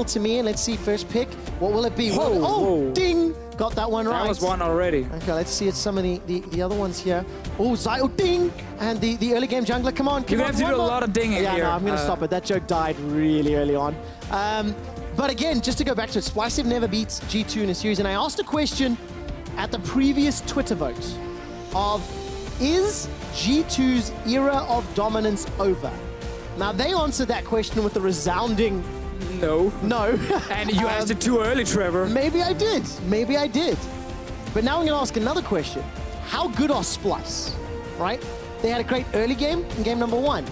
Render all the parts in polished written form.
predictable to me. And let's see, first pick. What will it be? Whoa, whoa. Ding! Got that one right. That was one already. Okay, let's see some of the other ones here. Oh, Xayah, ding! And the early game jungler, come on. You're going to have to do a lot of dinging here. Yeah, no, I'm going to stop it. That joke died really early on. But again, just to go back to it, Splyce have never beat G2 in a series. And I asked a question at the previous Twitter vote of, is G2's era of dominance over? Now, they answered that question with a resounding no. No. And you asked it too early, Trevor. Maybe I did. Maybe I did. But now I'm going to ask another question. How good are Splyce, right? They had a great early game in game number 1.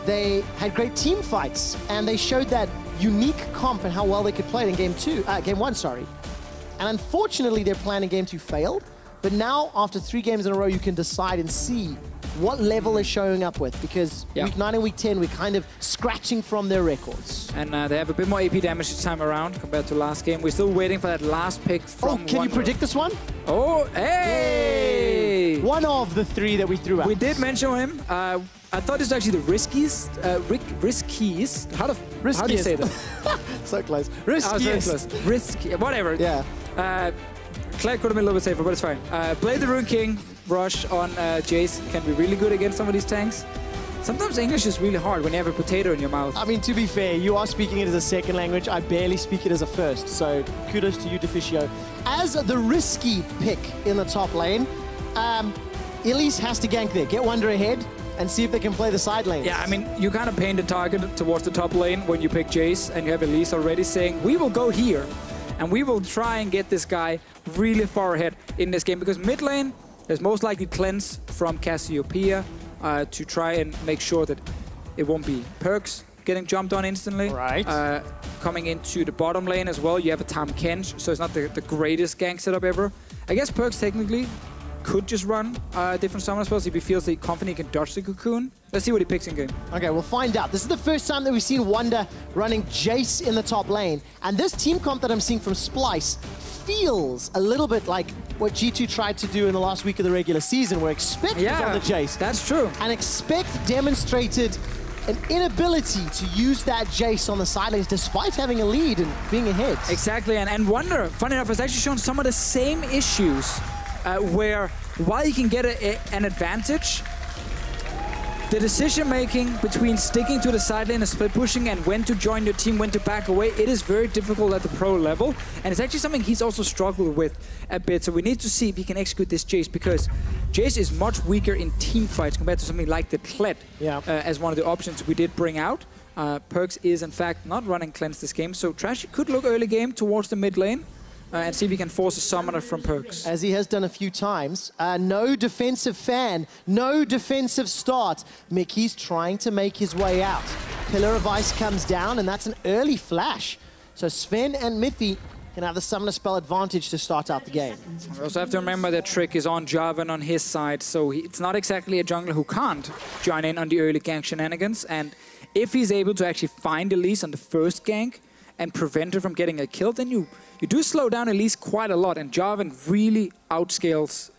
They had great team fights, and they showed that unique comp and how well they could play it in game 1, sorry. And unfortunately, their plan in game 2 failed. But now, after 3 games in a row, you can decide and see what level they're showing up with, because week 9 and week 10, we're kind of scratching from their records. And they have a bit more AP damage this time around compared to last game. We're still waiting for that last pick from can Wunder. you predict this one? Oh, hey! One of the 3 that we threw out. We did mention him. I thought this was actually the riskiest. Riskiest? How do you say that? So close. Riskiest. Close. Risky, whatever. Yeah. Claire could have been a little bit safer, but it's fine. Play the Rune King rush on Jayce can be really good against some of these tanks. Sometimes English is really hard when you have a potato in your mouth. I mean, to be fair, you are speaking it as a second language. I barely speak it as a first, so kudos to you, Deficio. As the risky pick in the top lane, Elise has to gank there. Get Wunder ahead and see if they can play the side lane. Yeah, I mean, you kind of paint the target towards the top lane when you pick Jayce and you have Elise already saying, we will go here and we will try and get this guy really far ahead in this game, because mid lane, there's most likely cleanse from Cassiopeia to try and make sure that it won't be PerkZ getting jumped on instantly. Right. Coming into the bottom lane as well, you have a Tahm Kench, so it's not the greatest gank setup ever. I guess PerkZ technically could just run different summon spells if he feels that confident he can dodge the cocoon. Let's see what he picks in game. Okay, we'll find out. This is the first time that we've seen Wunder running Jayce in the top lane. And this team comp that I'm seeing from Splyce feels a little bit like what G2 tried to do in the last week of the regular season, where Expect was on the Jayce. That's true. And Expect demonstrated an inability to use that Jayce on the sidelines despite having a lead and being ahead. Exactly, and Wunder, funny enough, has actually shown some of the same issues where while you can get an advantage, the decision-making between sticking to the side lane and split pushing and when to join your team, when to back away, it is very difficult at the pro level. And it's actually something he's also struggled with a bit. So we need to see if he can execute this Jayce, because Jayce is much weaker in team fights compared to something like the Kled as one of the options we did bring out. PerkZ is, in fact, not running Cleanse this game. So Trashy could look early game towards the mid lane. And see if he can force a summoner from PerkZ. As he has done a few times. No defensive fan, no defensive start. Mikyx trying to make his way out. Pillar of Ice comes down, and that's an early flash. So Zven and Mithy can have the summoner spell advantage to start out the game. We also have to remember that Trick is on Jarvan on his side, so it's not exactly a jungler who can't join in on the early gank shenanigans. And if he's able to actually find Elise on the first gank and prevent her from getting a kill, then you do slow down Elise quite a lot, and Jarvan really outscales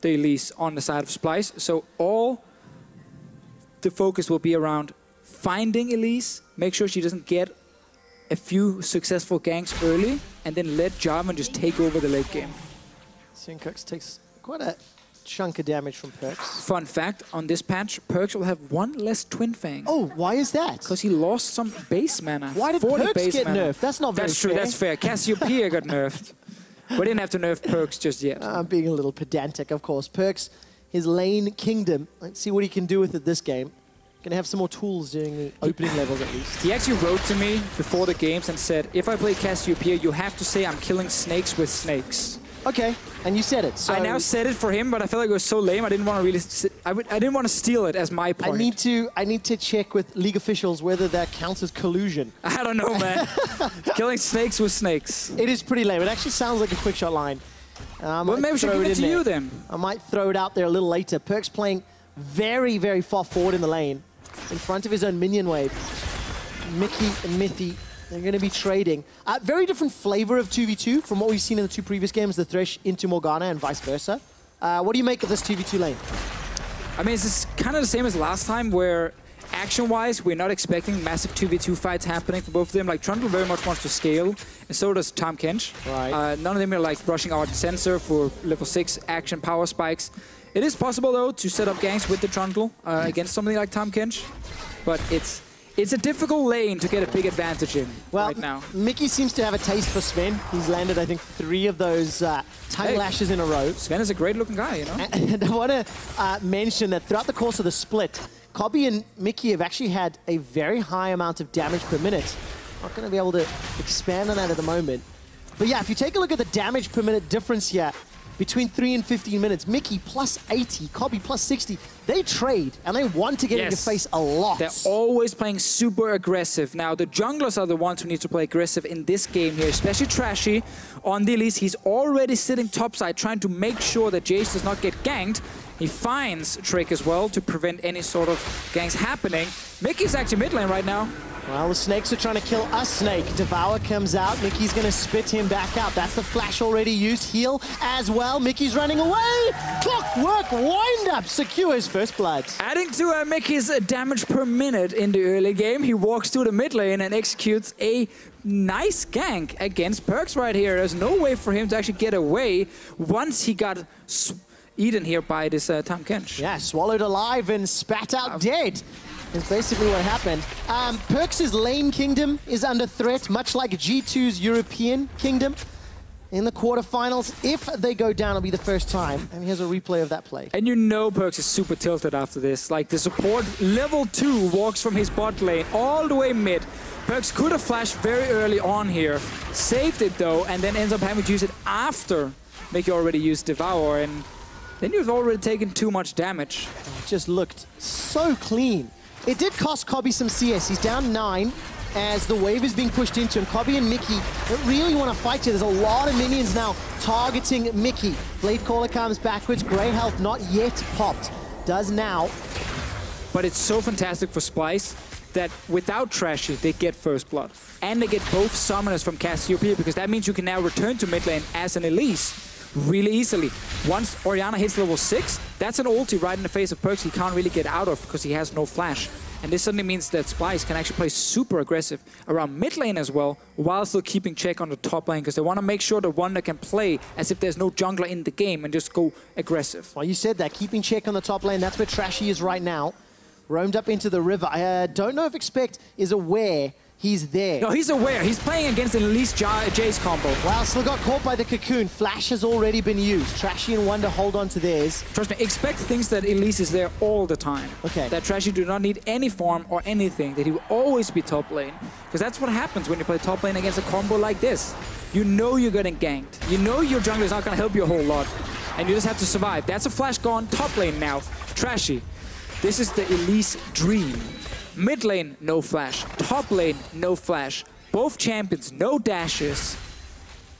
the Elise on the side of Splyce. So all the focus will be around finding Elise, make sure she doesn't get a few successful ganks early, and then let Jarvan just take over the late game. Sencux takes quite a chunk of damage from PerkZ. Fun fact, on this patch, PerkZ will have 1 less Twin Fang. Oh, why is that? Because he lost some base mana. Why did PerkZ get nerfed? That's not very fair. That's fair. Cassiopeia got nerfed. We didn't have to nerf PerkZ just yet. I'm being a little pedantic, of course. PerkZ, his lane kingdom. Let's see what he can do with it this game. Gonna have some more tools during the opening levels at least. He actually wrote to me before the games and said, if I play Cassiopeia, you have to say I'm killing snakes with snakes. Okay, and you said it. So I now said it for him, but I felt like it was so lame. I didn't want to really. I didn't want to steal it as my point. I need to check with league officials whether that counts as collusion. I don't know, man. Killing snakes with snakes. It is pretty lame. It actually sounds like a QuickShot line. Well, maybe we should give it to you then. I might throw it out there a little later. PerkZ playing very, very far forward in the lane, in front of his own minion wave. Mickey and Mithy. They're going to be trading. Very different flavor of 2v2 from what we've seen in the 2 previous games, the Thresh into Morgana and vice versa. What do you make of this 2v2 lane? I mean, it's kind of the same as last time, where Action-wise, we're not expecting massive 2v2 fights happening for both of them. Like, Trundle very much wants to scale, and so does Tahm Kench. Right. None of them are like rushing Art and Sensor for level 6 action power spikes. It is possible, though, to set up ganks with the Trundle against something like Tahm Kench, but it's a difficult lane to get a big advantage in right now. Mikyx seems to have a taste for Zven. He's landed, I think, 3 of those tongue lashes in a row. Zven is a great-looking guy, you know? And I want to mention that throughout the course of the split, Kobbe and Mithy have actually had a very high amount of damage per minute. Not going to be able to expand on that at the moment. But yeah, if you take a look at the damage per minute difference here, between 3 and 15 minutes, Mithy plus 80, Kobbe plus 60. They trade, and they want to get in your face a lot. They're always playing super aggressive. Now, the junglers are the ones who need to play aggressive in this game here, especially Trashy on the Elise. He's already sitting topside, trying to make sure that Jayce does not get ganked. He finds Trick as well to prevent any sort of ganks happening. Mikyx actually mid lane right now. Well, the snakes are trying to kill a snake. Devour comes out. Miky's going to spit him back out. That's the flash already used. Heal as well. Miky's running away. Clockwork wind up. Secures first blood. Adding to Miky's damage per minute in the early game, he walks to the mid lane and executes a nice gank against PerkZ right here. There's no way for him to actually get away once he got eaten here by this Tahm Kench. Yeah, swallowed alive and spat out dead. Is basically what happened. PerkZ's lane kingdom is under threat, much like G2's European kingdom. In the quarterfinals, if they go down, it'll be the first time. And here's a replay of that play. And you know PerkZ is super tilted after this. Like, the support, level 2, walks from his bot lane all the way mid. PerkZ could have flashed very early on here, saved it though, and then ends up having to use it after Miky already used Devour, and then you've already taken too much damage. It just looked so clean. It did cost Kobbe some CS. He's down 9 as the wave is being pushed into him. Kobbe and Mithy don't really want to fight here. There's a lot of minions now targeting Mithy. Blade Caller comes backwards. Grey health not yet popped. Does now. But it's so fantastic for Splyce that without Trashy, they get first blood. And they get both summoners from Cassiopeia, because that means you can now return to mid lane as an Elise really easily. Once Orianna hits level 6, that's an ulti right in the face of PerkZ he can't really get out of because he has no flash. And this suddenly means that Splyce can actually play super aggressive around mid lane as well, while still keeping check on the top lane, because they want to make sure that Wunder can play as if there's no jungler in the game and just go aggressive. Well, you said that, keeping check on the top lane. That's where Trashy is right now. Roamed up into the river. I don't know if Expect is aware he's there. No, he's aware. He's playing against an Elise Jayce combo. Well, still got caught by the cocoon. Flash has already been used. Trashy and Wunder hold on to theirs. Trust me, Expect thinks that Elise is there all the time. Okay. That Trashy do not need any farm or anything, that he will always be top lane. Because that's what happens when you play top lane against a combo like this. You know you're getting ganked. You know your jungler is not going to help you a whole lot. And you just have to survive. That's a flash gone. Top lane now. Trashy. This is the Elise dream. Mid lane, no flash. Top lane, no flash. Both champions, no dashes.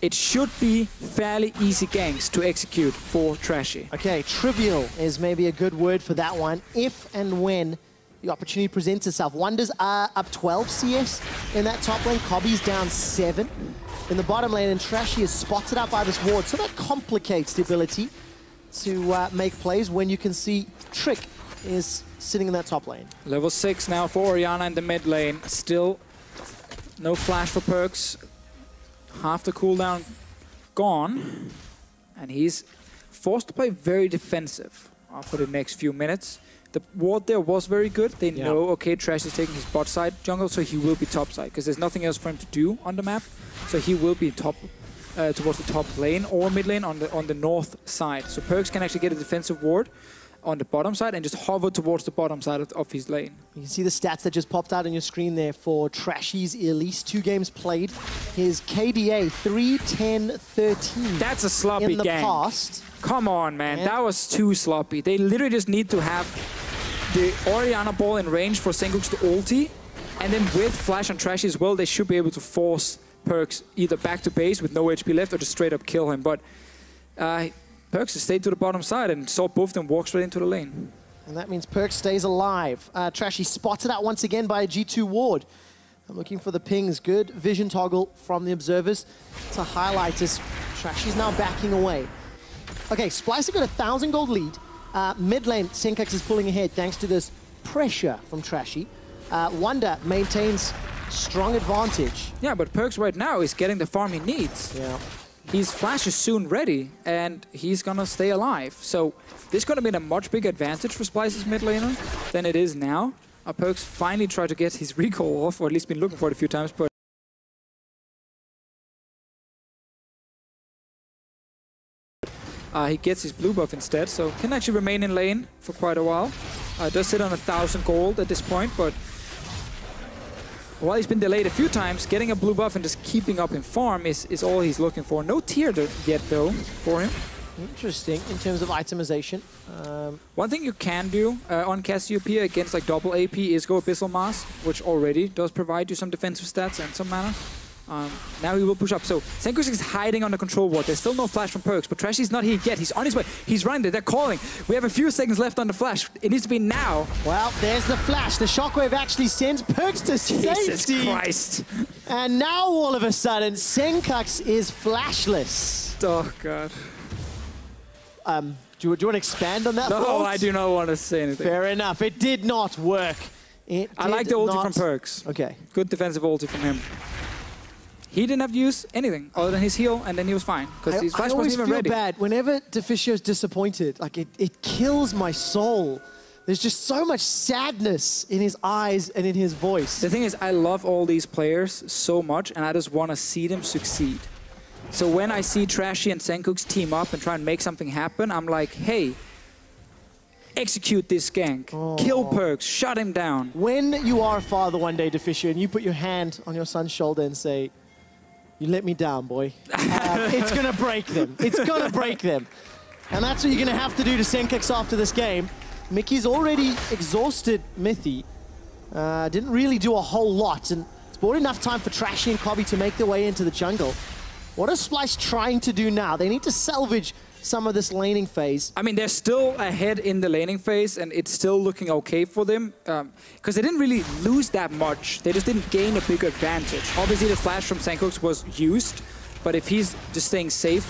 It should be fairly easy ganks to execute for Trashy. Okay, trivial is maybe a good word for that one. If and when the opportunity presents itself. Wunder's up 12 CS in that top lane. Kobbe's down 7 in the bottom lane, and Trashy is spotted out by this ward. So that complicates the ability to make plays when you can see Trick is sitting in that top lane. Level 6 now for Orianna in the mid lane. Still no flash for PerkZ. Half the cooldown gone. And he's forced to play very defensive for the next few minutes. The ward there was very good. They know, okay, Trash is taking his bot side jungle, so he will be top side, because there's nothing else for him to do on the map. So he will be top towards the top lane or mid lane on the north side. So PerkZ can actually get a defensive ward on the bottom side and just hover towards the bottom side of his lane. You can see the stats that just popped out on your screen there for Trashy's Elise. 2 games played. His KDA 3-10-13. That's a sloppy in the game. Past. Come on, man. And that was too sloppy. They literally just need to have the Orianna ball in range for Sencux to ulti, and then with flash on Trashy as well, they should be able to force PerkZ either back to base with no HP left or just straight up kill him. But PerkZ stayed to the bottom side and saw both of them walk straight into the lane. And that means PerkZ stays alive. Trashy spotted out once again by a G2 ward. I'm looking for the pings. Good vision toggle from the observers to highlight as Trashy's now backing away. Okay, Splyce have got a 1,000 gold lead. Mid lane, Sencux is pulling ahead thanks to this pressure from Trashy. Wunder maintains strong advantage. Yeah, but PerkZ right now is getting the farm he needs. Yeah. His flash is soon ready, and he's gonna stay alive. So this could have been a much bigger advantage for Splyce's mid laner than it is now. PerkZ finally tried to get his recall off, or at least been looking for it a few times, but he gets his blue buff instead, so can actually remain in lane for quite a while. Does sit on 1,000 gold at this point, but while he's been delayed a few times, getting a blue buff and just keeping up in farm is all he's looking for. No tier yet, though, for him. Interesting in terms of itemization. One thing you can do on Cassiopeia against like double AP is go Abyssal Mask, which already does provide you some defensive stats and some mana. Now he will push up. So Sencux is hiding on the control ward. There's still no flash from PerkZ, but Trashy's not here yet. He's on his way. He's running there. They're calling. We have a few seconds left on the flash. It needs to be now. Well, there's the flash. The shockwave actually sends PerkZ to safety. Jesus Christ. And now all of a sudden, Sencux is flashless. Oh, God. Do you want to expand on that? No, thought? I do not want to say anything. Fair enough. It did not work. I like the ulti from PerkZ. Okay. Good defensive ulti from him. He didn't have to use anything other than his heal, and then he was fine. Because his flash wasn't even ready. I always feel bad. Whenever Deficio's disappointed, like it kills my soul. There's just so much sadness in his eyes and in his voice. The thing is, I love all these players so much, and I just want to see them succeed. So when I see Trashy and Sencux team up and try and make something happen, I'm like, hey, execute this gank. Oh. Kill PerkZ, shut him down. When you are a father one day, Deficio, and you put your hand on your son's shoulder and say, you let me down, boy. It's going to break them. It's going to break them. And that's what you're going to have to do to Sencux after this game. Miky's already exhausted Mithy. Didn't really do a whole lot. And it's bought enough time for Trashy and Kobbe to make their way into the jungle. What is Splyce trying to do now? They need to salvage some of this laning phase. I mean, they're still ahead in the laning phase, and it's still looking okay for them. Because they didn't really lose that much. They just didn't gain a big advantage. Obviously, the flash from Sencux was used, but if he's just staying safe,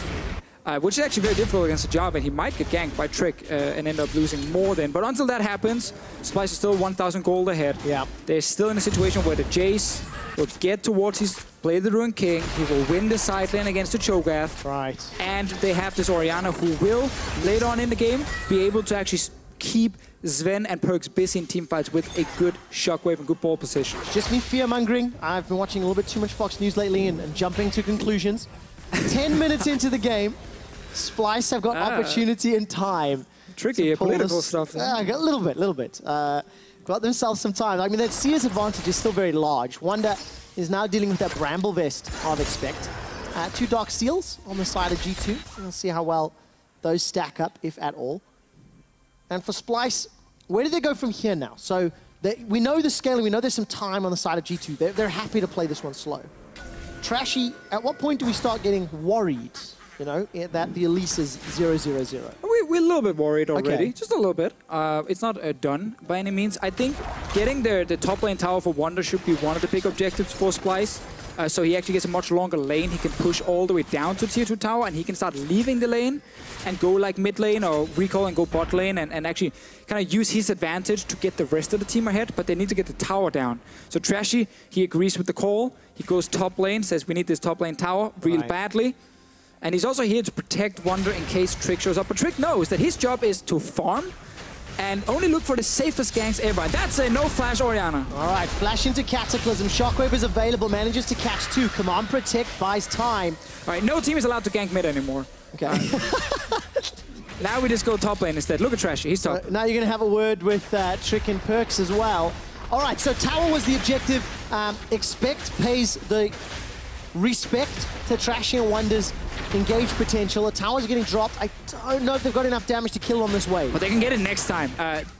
which is actually very difficult against a Jarvan, he might get ganked by Trick and end up losing more than. But until that happens, Splyce is still 1,000 gold ahead. Yeah. They're still in a situation where the Jayce will get towards his play the Ruined King. He will win the side lane against the Cho'Gath. Right. And they have this Orianna who will, later on in the game, be able to actually keep Zven and PerkZ busy in teamfights with a good shockwave and good ball position. Just me fear-mongering. I've been watching a little bit too much Fox News lately and jumping to conclusions. 10 minutes into the game, Splyce have got opportunity and time. Tricky, political stuff. A little bit. Got themselves some time. I mean, that CS advantage is still very large. Wunder is now dealing with that Bramble Vest of Expect. 2 Dark Seals on the side of G2. We'll see how well those stack up, if at all. And for Splyce, where do they go from here now? So we know the scaling, we know there's some time on the side of G2. They're happy to play this one slow. Trashy, at what point do we start getting worried, you know, that the Elise is 0-0-0? We're a little bit worried already, okay. Just a little bit. It's not done by any means. I think getting the top lane tower for Wunder should be one of the big objectives for Splyce. So he actually gets a much longer lane. He can push all the way down to tier 2 tower, and he can start leaving the lane and go like mid lane or recall and go bot lane and actually kind of use his advantage to get the rest of the team ahead, but they need to get the tower down. So Trashy, he agrees with the call. He goes top lane, says we need this top lane tower really badly. And he's also here to protect Wunder in case Trick shows up. But Trick knows that his job is to farm and only look for the safest ganks ever. That's a no-flash Orianna. All right, flash into Cataclysm. Shockwave is available, manages to catch 2. Command Protect buys time. All right, no team is allowed to gank mid anymore. Okay. Now we just go top lane instead. Look at Trashy, he's top. Now you're going to have a word with Trick and PerkZ as well. All right, so tower was the objective. Expect pays the respect to Trashy and Wunder's engaged potential. The towers are getting dropped. I don't know if they've got enough damage to kill on this wave. But they can get it next time.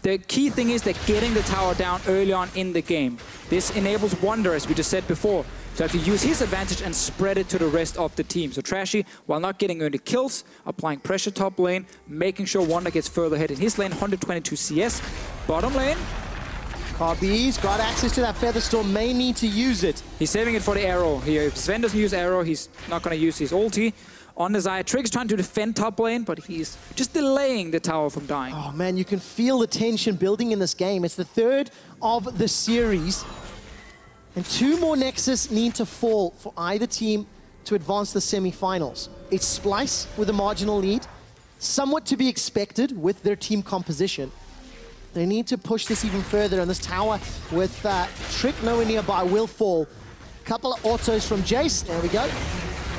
The key thing is they're getting the tower down early on in the game. This enables Wunder, as we just said before, to actually use his advantage and spread it to the rest of the team. So Trashy, while not getting early kills, applying pressure top lane, making sure Wunder gets further ahead in his lane, 122 CS. Bottom lane, Kobbe's got access to that Featherstorm, may need to use it. He's saving it for the arrow here. If Zven doesn't use arrow, he's not going to use his ulti. on the Xayah. Trick's trying to defend top lane, but he's just delaying the tower from dying. Oh man, you can feel the tension building in this game. It's the third of the series. And 2 more Nexus need to fall for either team to advance the semi-finals. It's Splyce with a marginal lead, somewhat to be expected with their team composition. They need to push this even further, and this tower with Trick nowhere nearby will fall. Couple of autos from Jayce, there we go.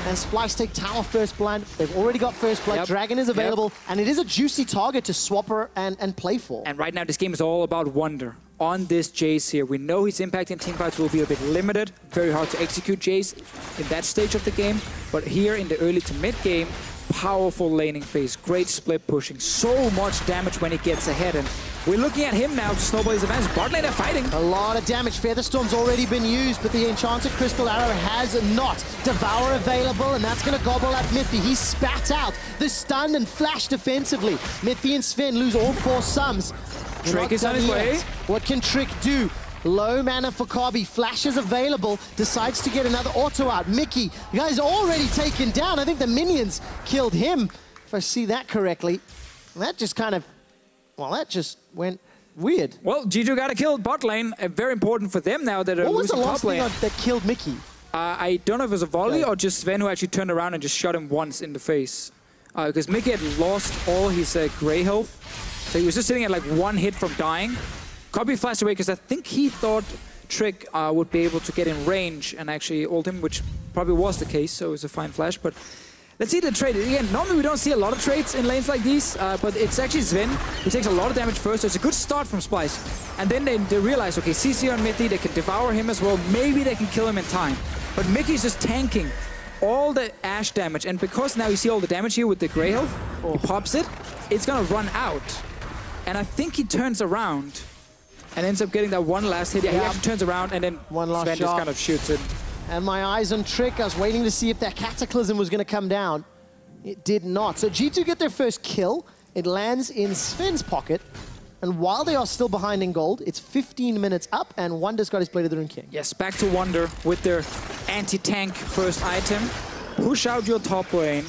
And Splyce take tower first blood. They've already got first blood. Dragon is available, and it is a juicy target to swap her and play for. And right now, this game is all about Wunder on this Jayce here. We know his impact in teamfights will be a bit limited. Very hard to execute Jayce in that stage of the game. But here in the early to mid game, powerful laning phase, great split pushing, so much damage when he gets ahead. And we're looking at him now to snowball his advantage. Bot lane, they're fighting. A lot of damage. Featherstorm's already been used, but the Enchanted Crystal Arrow has not. Devour available, and that's going to gobble at Mithy. He spat out the stun and flash defensively. Mithy and Zven lose all 4 sums. Trick is on his way. What can Trick do? Low mana for Kobbe. Flash is available. Decides to get another auto out. Mikyx, the guy's already taken down. I think the minions killed him, if I see that correctly. That just kind of, well, that just went weird. Well, G2 got a kill bot lane. Very important for them now that are what was the losing last top lane. thing that killed Mikyx? I don't know if it was a volley or just Zven who actually turned around and just shot him once in the face. Because Mikyx had lost all his gray health. So he was just sitting at like 1 hit from dying. Kobbe flashed away because I think he thought Trick would be able to get in range and actually ult him, which probably was the case, so it was a fine flash. But let's see the trade. Again, normally we don't see a lot of trades in lanes like these, but it's actually Zven who takes a lot of damage first, so it's a good start from Splyce. And then they realize, okay, CC on Mithy, they can devour him as well, maybe they can kill him in time. But Mikyx is tanking all the Ashe damage, and because now you see all the damage here with the grey health, he pops it, it's gonna run out. And I think he turns around and ends up getting that one last hit. Yeah, he actually turns around and then Zven just kind of shoots it. And my eyes on Trick. I was waiting to see if that Cataclysm was going to come down. It did not. So G2 get their first kill. It lands in Zven's pocket. And while they are still behind in gold, it's 15 minutes up, and Wunder's got his Blade of the Rune King. Yes, back to Wunder with their anti-tank first item. Push out your top lane.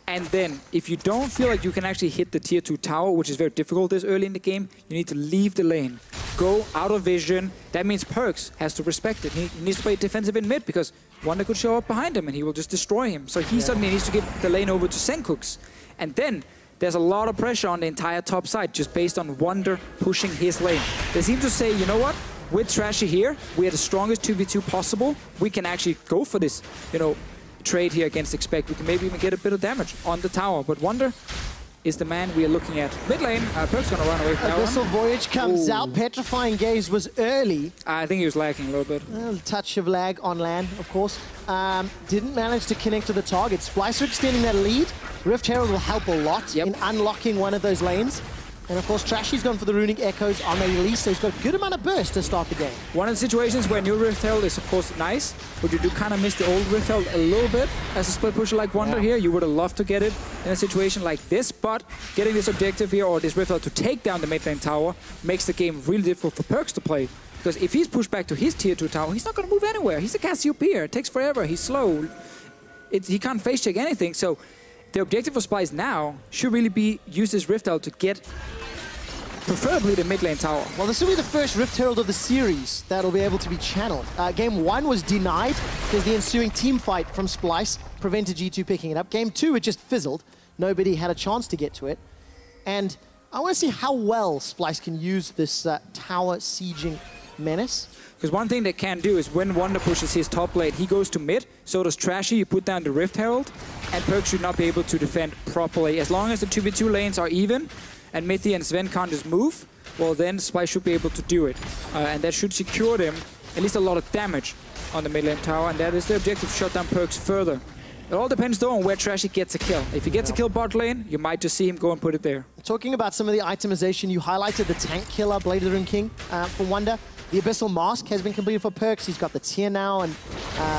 And then, if you don't feel like you can actually hit the tier 2 tower, which is very difficult this early in the game, you need to leave the lane. Go out of vision. That means PerkZ has to respect it. He needs to play defensive in mid because Wunder could show up behind him and he will just destroy him. So he suddenly needs to give the lane over to Sencux. And then, there's a lot of pressure on the entire top side just based on Wunder pushing his lane. They seem to say, you know what? With Trashy here, we are the strongest 2v2 possible. We can actually go for this, trade here against Expect. We can maybe even get a bit of damage on the tower, but Wunder is the man we are looking at. Mid lane, PerkZ gonna run away from that one. Abyssal Voyage comes out. Petrifying Gaze was early. I think he was lagging a little bit. A touch of lag on land, of course. Didn't manage to connect to the target. Splyce are extending that lead. Rift Herald will help a lot in unlocking one of those lanes. And of course, Trashy's gone for the Runic Echoes on Elise, so he's got a good amount of burst to start the game. One of the situations where new Rift Herald is, of course, nice, but you do kind of miss the old Rift Herald a little bit as a split pusher like Wunder here. You would have loved to get it in a situation like this, but getting this objective here, or this Rift Herald to take down the mid lane tower, makes the game really difficult for PerkZ to play. Because if he's pushed back to his tier 2 tower, he's not going to move anywhere. He's a Cassiopeia. It takes forever. He's slow. He can't face check anything. So the objective for Splyce now should really be use this Rift Herald to get preferably the mid lane tower. Well, this will be the first Rift Herald of the series that'll be able to be channeled. Game 1 was denied because the ensuing team fight from Splyce prevented G2 picking it up. Game 2, it just fizzled. Nobody had a chance to get to it. And I want to see how well Splyce can use this tower sieging menace. Because one thing they can do is when Wunder pushes his top lane, he goes to mid, so does Trashy, you put down the Rift Herald, and PerkZ should not be able to defend properly. As long as the 2v2 lanes are even, and Mithy and Zven can't just move, well then Splyce should be able to do it. And that should secure them at least a lot of damage on the mid lane tower, and that is the objective, shut down PerkZ further. It all depends though on where Trashy gets a kill. If he gets a kill bot lane, you might just see him go and put it there. Talking about some of the itemization, you highlighted the tank killer, Blade of the Rune King for Wunder. The Abyssal Mask has been completed for PerkZ. He's got the Tier now and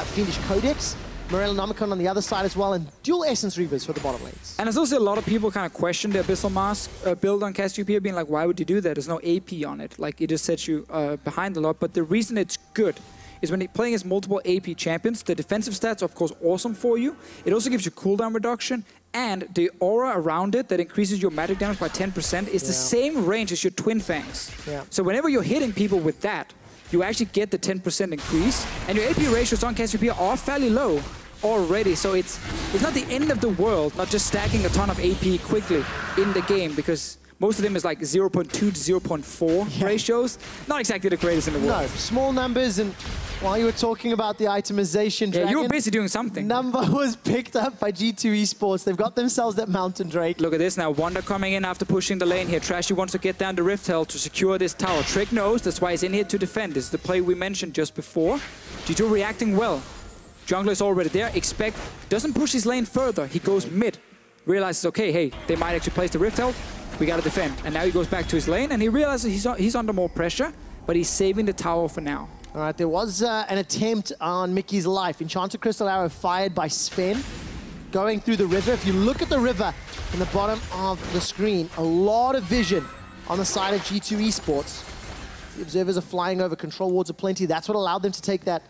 Fiendish Codex. Morellonomicon on the other side as well, and dual Essence Reavers for the bottom lanes. And there's also a lot of people kind of question the Abyssal Mask build on Cassiopeia, being like, why would you do that? There's no AP on it. Like, it just sets you behind a lot. But the reason it's good is when you're playing as multiple AP champions, the defensive stats are of course awesome for you. It also gives you cooldown reduction, and the aura around it that increases your magic damage by 10% is the same range as your Twin Fangs. So whenever you're hitting people with that, you actually get the 10% increase, and your AP ratios on Cassiopeia are fairly low already, so it's not the end of the world not just stacking a ton of AP quickly in the game, because most of them is like 0.2 to 0.4 ratios. Not exactly the greatest in the world. No, small numbers, and while you were talking about the itemization, Dragon, you were busy doing something. Number was picked up by G2 Esports. They've got themselves that Mountain Drake. Look at this now, Wunder coming in after pushing the lane here. Trashy wants to get down the Rift Hell to secure this tower. Trick knows, that's why he's in here to defend. This is the play we mentioned just before. G2 reacting well. Jungler is already there. Expect, doesn't push his lane further. He goes mid. Realizes, okay, hey, they might actually place the Rift Hell. We gotta defend. And now he goes back to his lane, and he realizes he's under more pressure, but he's saving the tower for now. All right, there was an attempt on Mickey's life. Enchanted Crystal Arrow fired by Zven, going through the river. If you look at the river in the bottom of the screen, a lot of vision on the side of G2 Esports. The observers are flying over, control wards are plenty. That's what allowed them to take that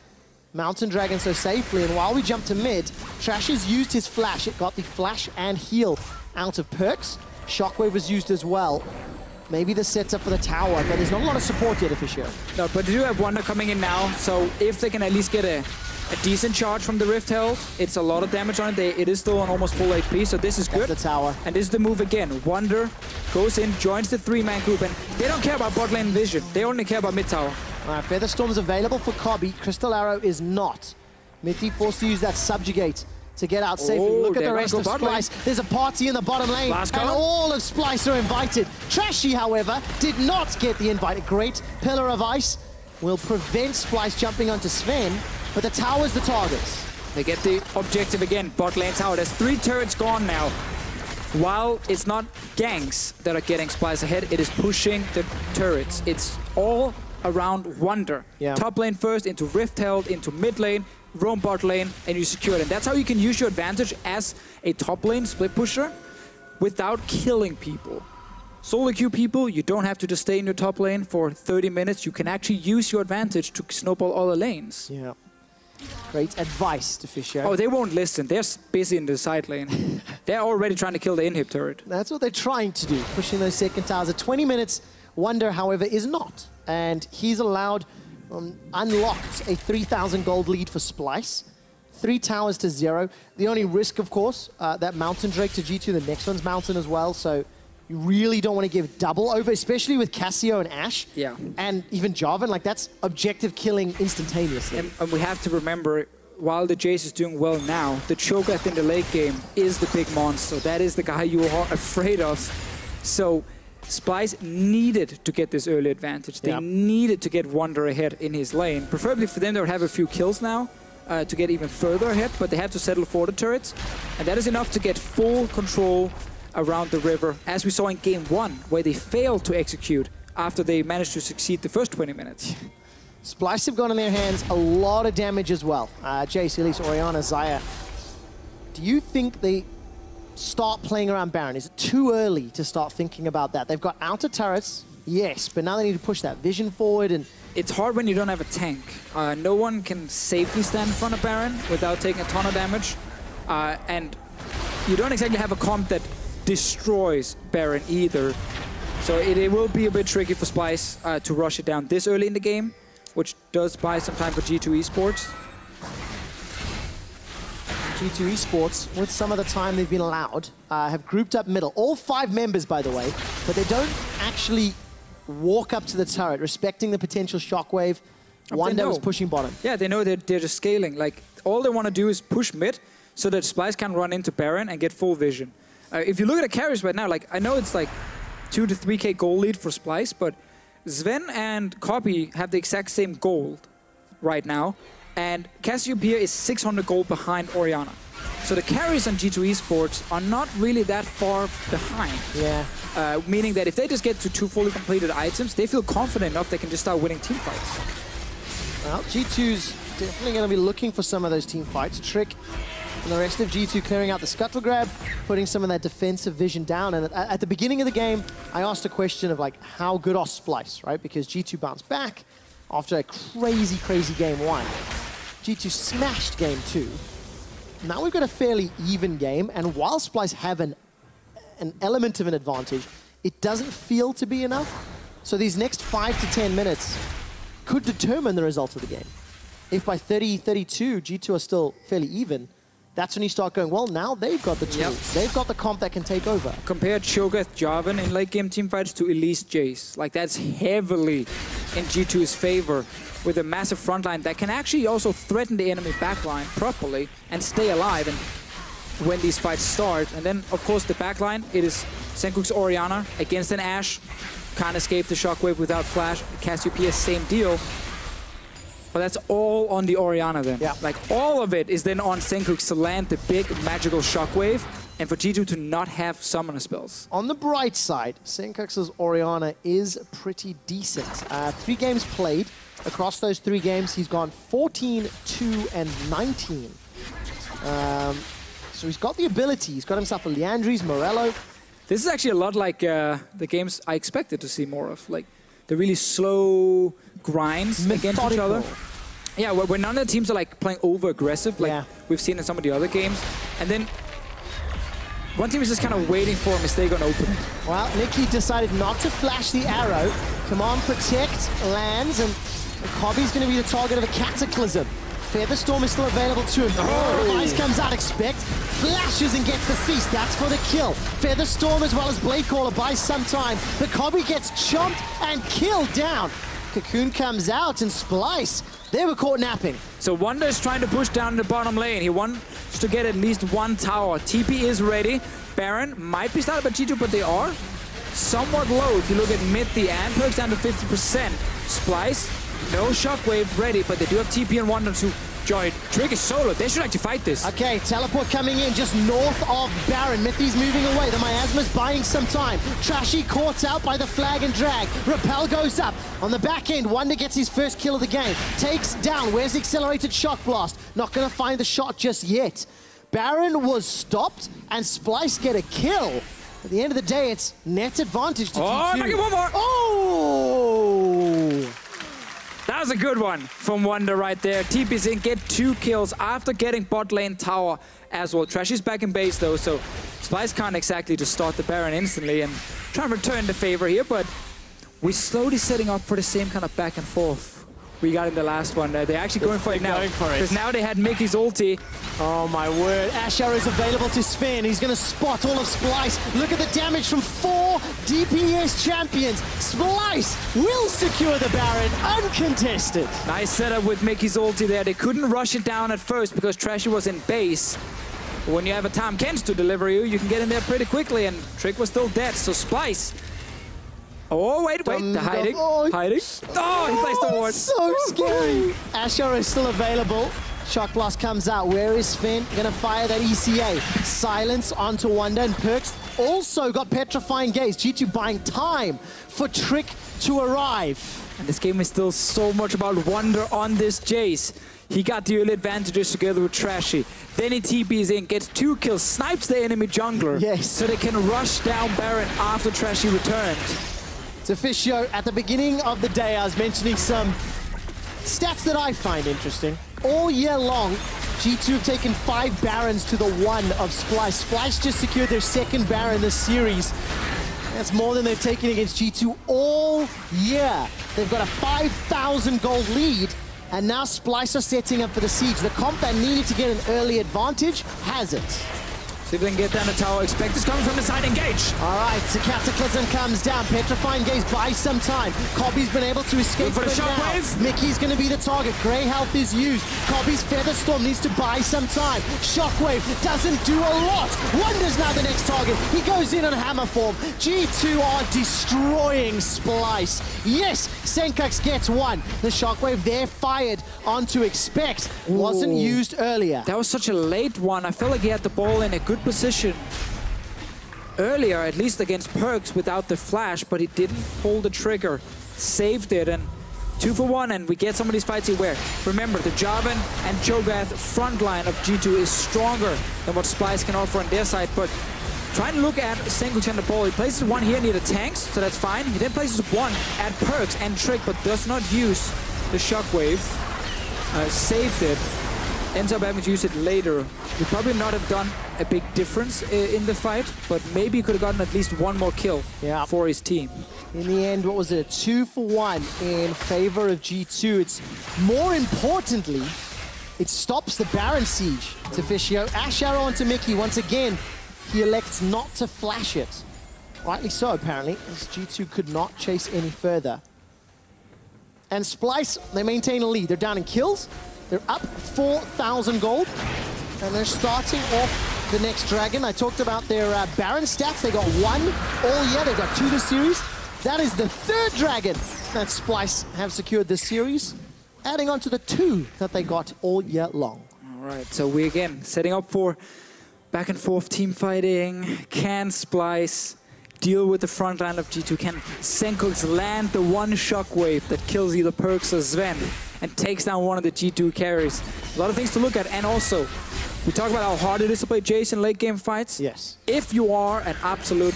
Mountain Dragon so safely. And while we jump to mid, Trashy's used his flash. It got the flash and heal out of PerkZ. Shockwave was used as well. Maybe the setup for the tower, but there's not a lot of support yet, Deficio. No, but they do have Wunder coming in now, so if they can at least get a decent charge from the Rift Hell, it's a lot of damage on it. It is still on almost full HP, so this is good. That's the tower. And this is the move again. Wunder goes in, joins the 3-man group, and they don't care about bot lane vision. They only care about mid tower. All right, Featherstorm's available for Kobbe. Crystal Arrow is not. Mithy forced to use that Subjugate to get out safely. Look at the rest of Splyce. There's a party in the bottom lane, and all of Splyce are invited. Trashy, however, did not get the invite. A great Pillar of Ice will prevent Splyce jumping onto Zven, but the tower's the target. They get the objective again, bot lane tower. There's 3 turrets gone now. While it's not ganks that are getting Splyce ahead, it is pushing the turrets. It's all around Wunder. Top lane first, into Rift Held, into mid lane, roam bot lane, and you secure it. And that's how you can use your advantage as a top lane split pusher without killing people. Solo queue people, you don't have to just stay in your top lane for 30 minutes. You can actually use your advantage to snowball all the lanes. Yeah. Great advice, Deficio. Oh, they won't listen. They're busy in the side lane. They're already trying to kill the inhib turret. That's what they're trying to do, pushing those second towers. At 20 minutes, Wunder, however, is not. And he's allowed, unlocked a 3,000 gold lead for Splyce. 3 towers to 0. The only risk, of course, that Mountain Drake to G2, the next one's Mountain as well, so you really don't want to give double over, especially with Cassio and Ashe. Yeah. And even Jarvan, like that's objective killing instantaneously. And we have to remember, while the Jayce is doing well now, the Cho'Gath in the late game is the big monster. That is the guy you are afraid of. So Splyce needed to get this early advantage. They needed to get Wunder ahead in his lane. Preferably for them, they would have a few kills now to get even further ahead, but they have to settle for the turrets. And that is enough to get full control around the river, as we saw in game 1, where they failed to execute after they managed to succeed the first 20 minutes. Splyce have got in their hands a lot of damage as well. Jayce, Elise, Orianna, Xayah. Do you think they start playing around Baron? Is it too early to start thinking about that? They've got outer turrets, yes, but now they need to push that vision forward. And it's hard when you don't have a tank. No one can safely stand in front of Baron without taking a ton of damage. And you don't exactly have a comp that destroys Baron either. So it will be a bit tricky for Splyce to rush it down this early in the game, which does buy some time for G2 Esports. G2 Esports, with some of the time they've been allowed, have grouped up middle. All 5 members, by the way, but they don't actually walk up to the turret, respecting the potential shockwave. Wunder was pushing bottom. Yeah, they know that they're just scaling. Like, all they want to do is push mid so that Splyce can run into Baron and get full vision. If you look at the carries right now, like, I know it's like 2 to 3k gold lead for Splyce, but Zven and Kobbe have the exact same gold right now, and Cassiopeia is 600 gold behind Orianna. So the carries on G2 Esports are not really that far behind. Yeah. Meaning that if they just get to 2 fully completed items, they feel confident enough they can just start winning team fights. Well, G2's definitely going to be looking for some of those team fights. Trick and the rest of G2 clearing out the scuttle grab, putting some of that defensive vision down. And at the beginning of the game, I asked a question of like, how good are Splyce, right? Because G2 bounced back. after a crazy, crazy game 1. G2 smashed game 2. Now we've got a fairly even game, and while Splyce have an element of an advantage, it doesn't feel to be enough. So these next 5 to 10 minutes could determine the result of the game. If by 30-32, G2 are still fairly even, that's when you start going, well, now they've got the tools. Yep. They've got the comp that can take over. Compare Cho'Gath Jarvan in late game teamfights to Elise Jayce. Like, that's heavily in G2's favor with a massive front line that can actually also threaten the enemy backline properly and stay alive and when these fights start. And then, of course, the backline, it is Sencux Orianna against an Ashe. Can't escape the shockwave without flash. Cassiopeia, same deal. But that's all on the Orianna then. Yeah. Like, all of it is then on Sencux to land the big magical shockwave and for G2 to not have summoner spells. On the bright side, Sencux's Orianna is pretty decent. 3 games played. Across those 3 games, he's gone 14, 2, and 19. So he's got the ability. He's got himself a Leandries, Morello. This is actually a lot like the games I expected to see more of. Like, the really slow grinds against each other. Yeah, where none of the teams are like playing over-aggressive, like we've seen in some of the other games. And then one team is just kind of waiting for a mistake on opening. Well, Mithy decided not to flash the arrow. Command Protect lands, and Kobbe's going to be the target of a Cataclysm. Featherstorm is still available to him. Oh, Ice comes out, expect, flashes and gets the feast. That's for the kill. Featherstorm as well as Bladecaller buys some time, but Kobbe gets chomped and killed down. Cocoon comes out and Splyce, they were caught napping. So Wunder is trying to push down in the bottom lane. He wants to get at least 1 tower. TP is ready. Baron might be started by G2, but they are somewhat low. If you look at Mithy and PerkZ down to 50%. Splyce, no shockwave ready, but they do have TP and Wunder to join. Trick is solo. They should actually fight this. Okay, teleport coming in just north of Baron. Mithy's moving away. The Miasma's buying some time. Trashy caught out by the flag and drag. Repel goes up. On the back end, Wunder gets his first kill of the game. Takes down. Where's the accelerated shock blast? Not going to find the shot just yet. Baron was stopped, and Splyce get a kill. At the end of the day, it's net advantage to G2. Oh, I get one more. Oh! That was a good one from Wunder right there. TP's in, get 2 kills after getting bot lane tower as well. Trashy's back in base though, so Splyce can't exactly just start the Baron instantly and try and return the favor here, but we're slowly setting up for the same kind of back and forth we got in the last one. They're actually going for it now. Because now they had Mikyx ulti. Oh my word. Ashe is available to Zven. He's going to spot all of Splyce. Look at the damage from 4 DPS champions. Splyce will secure the Baron uncontested. Nice setup with Mikyx ulti there. They couldn't rush it down at first because Trashy was in base. But when you have a Tahm Kench to deliver you can get in there pretty quickly, and Trick was still dead. So Splyce. Oh, wait, the hiding. Hiding. Oh, he placed the ward. So scary. Ashe is still available. Shock Blast comes out. Where is Zven? Gonna fire that ECA. Silence onto Wunder, and PerkZ also got Petrifying Gaze. G2 buying time for Trick to arrive. And this game is still so much about Wunder on this Jayce. He got the early advantages together with Trashy. Then he TPs in, gets 2 kills, snipes the enemy jungler. Yes. So they can rush down Baron after Trashy returned. Deficio, at the beginning of the day, I was mentioning some stats that I find interesting. All year long, G2 have taken 5 Barons to the 1 of Splyce. Splyce just secured their 2nd Baron this series. That's more than they've taken against G2 all year. They've got a 5,000 gold lead, and now Splyce are setting up for the siege. The comp that needed to get an early advantage has it. See if they can get down the tower. Expect is coming from the side. Engage. All right, the Cataclysm comes down. Petrifying Gaze buys some time. Kobbe's been able to escape for the shockwave. Miky's going to be the target. Grey health is used. Kobbe's Featherstorm needs to buy some time. Shockwave doesn't do a lot. Wunder's now the next target. He goes in on hammer form. G2 are destroying Splyce. Yes, Sencux gets 1. The Shockwave there fired onto Expect. Wasn't used earlier. That was such a late one. I felt like he had the ball in a good position earlier, at least against PerkZ without the flash, but he didn't pull the trigger. Saved it, and 2 for 1, and we get some of these fights here where, remember, the Jarvan and Cho'Gath front line of G2 is stronger than what Splyce can offer on their side, but trying to look at Sencux and the ball. He places 1 here near the tanks, so that's fine. He then places 1 at PerkZ and Trick, but does not use the shockwave, saved it, ends up having to use it later. Would probably not have done a big difference in the fight, but maybe he could have gotten at least one more kill for his team. In the end, what was it? A 2-for-1 in favor of G2. It's more importantly, it stops the Baron siege. Deficio, Ashe arrow onto Mithy. Once again, he elects not to flash it. Rightly so, apparently, as G2 could not chase any further. And Splyce, they maintain a lead. They're down in kills. They're up 4,000 gold. And they're starting off the next dragon. I talked about their Baron stats. They got 1 all year. They got 2 this series. That is the 3rd dragon that Splyce have secured this series, adding on to the 2 that they got all year long. All right, so we again setting up for back and forth team fighting. Can Splyce deal with the front line of G2? Can Sencux land the one shockwave that kills either PerkZ or Zven and takes down one of the G2 carries? A lot of things to look at, and also, we talk about how hard it is to play Jayce in late game fights. Yes. If you are an absolute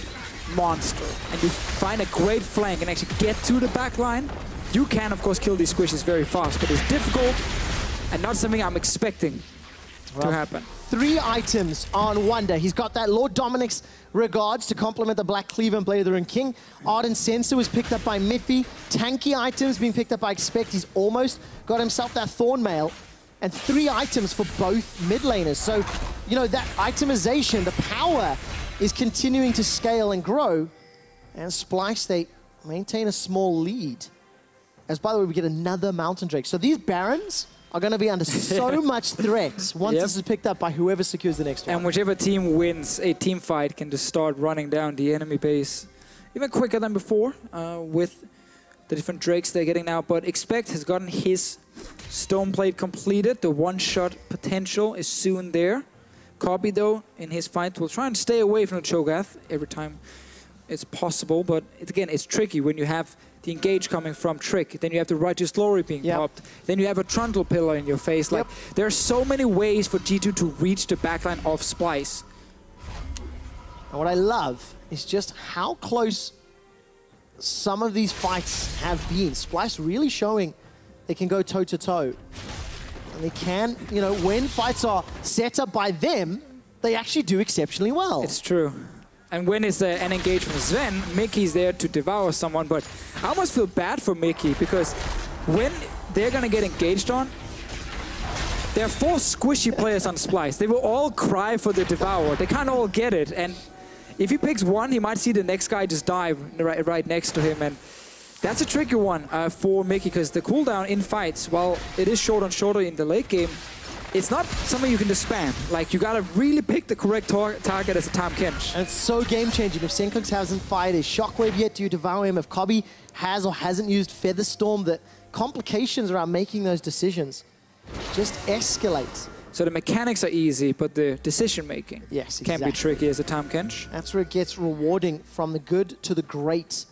monster and you find a great flank and actually get to the back line, you can, of course, kill these squishes very fast, but it's difficult and not something I'm expecting to happen. 3 items on Wunder. He's got that Lord Dominic's regards to complement the Black Cleaver and Blade of the Rune King. Ardent Sensor was picked up by Mithy. Tanky items being picked up by Expect. He's almost got himself that Thorn Mail. And 3 items for both mid laners. So, you know, that itemization, the power is continuing to scale and grow. And Splyce, they maintain a small lead. As, by the way, we get another Mountain Drake. So these Barons are going to be under so much threat once this is picked up by whoever secures the next one. And whichever team wins a team fight can just start running down the enemy base even quicker than before with the different Drakes they're getting now. But Expect has gotten his Stone Plate completed. The one-shot potential is soon there. Kobbe, though, in his fight will try and stay away from the Cho'Gath every time it's possible. But again, it's tricky when you have the engage coming from Trick, then you have the Righteous Glory being popped, then you have a Trundle pillar in your face. Like, there are so many ways for G2 to reach the backline of Splyce. And what I love is just how close some of these fights have been. Splyce really showing they can go toe-to-toe. And they can, you know, when fights are set up by them, they actually do exceptionally well. It's true. And when it's an engage from Zven, Miky's there to devour someone, but I almost feel bad for Miky, because when they're going to get engaged on, there are 4 squishy players on Splyce. They will all cry for the devour. They can't all get it, and if he picks one, he might see the next guy just dive right next to him, and that's a tricky one for Miky, because the cooldown in fights, while it is short and shorter in the late game, it's not something you can just spam. Like, you gotta really pick the correct target as a Tahm Kench. And it's so game-changing. If Sencux hasn't fired his Shockwave yet, do you devour him? If Kobbe has or hasn't used Featherstorm, the complications around making those decisions just escalate. So the mechanics are easy, but the decision-making can be tricky as a Tahm Kench. That's where it gets rewarding, from the good to the great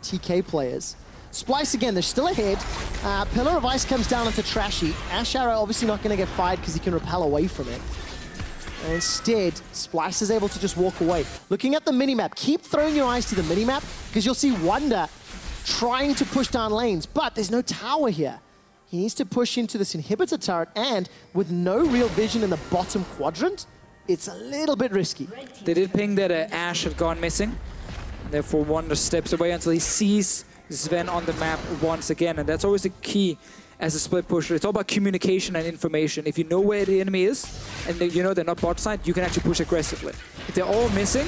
TK players. Splyce again, they're still ahead. Pillar of Ice comes down onto Trashy. Ashe arrow obviously not going to get fired because he can repel away from it. And instead, Splyce is able to just walk away. Looking at the minimap, keep throwing your eyes to the minimap, because you'll see Wunder trying to push down lanes, but there's no tower here. He needs to push into this inhibitor turret, and with no real vision in the bottom quadrant, it's a little bit risky. They did ping that Ashe had gone missing. Therefore, Wunder steps away until he sees Zven on the map once again, and that's always the key as a split pusher. It's all about communication and information. If you know where the enemy is, and you know they're not bot side, you can actually push aggressively. If they're all missing,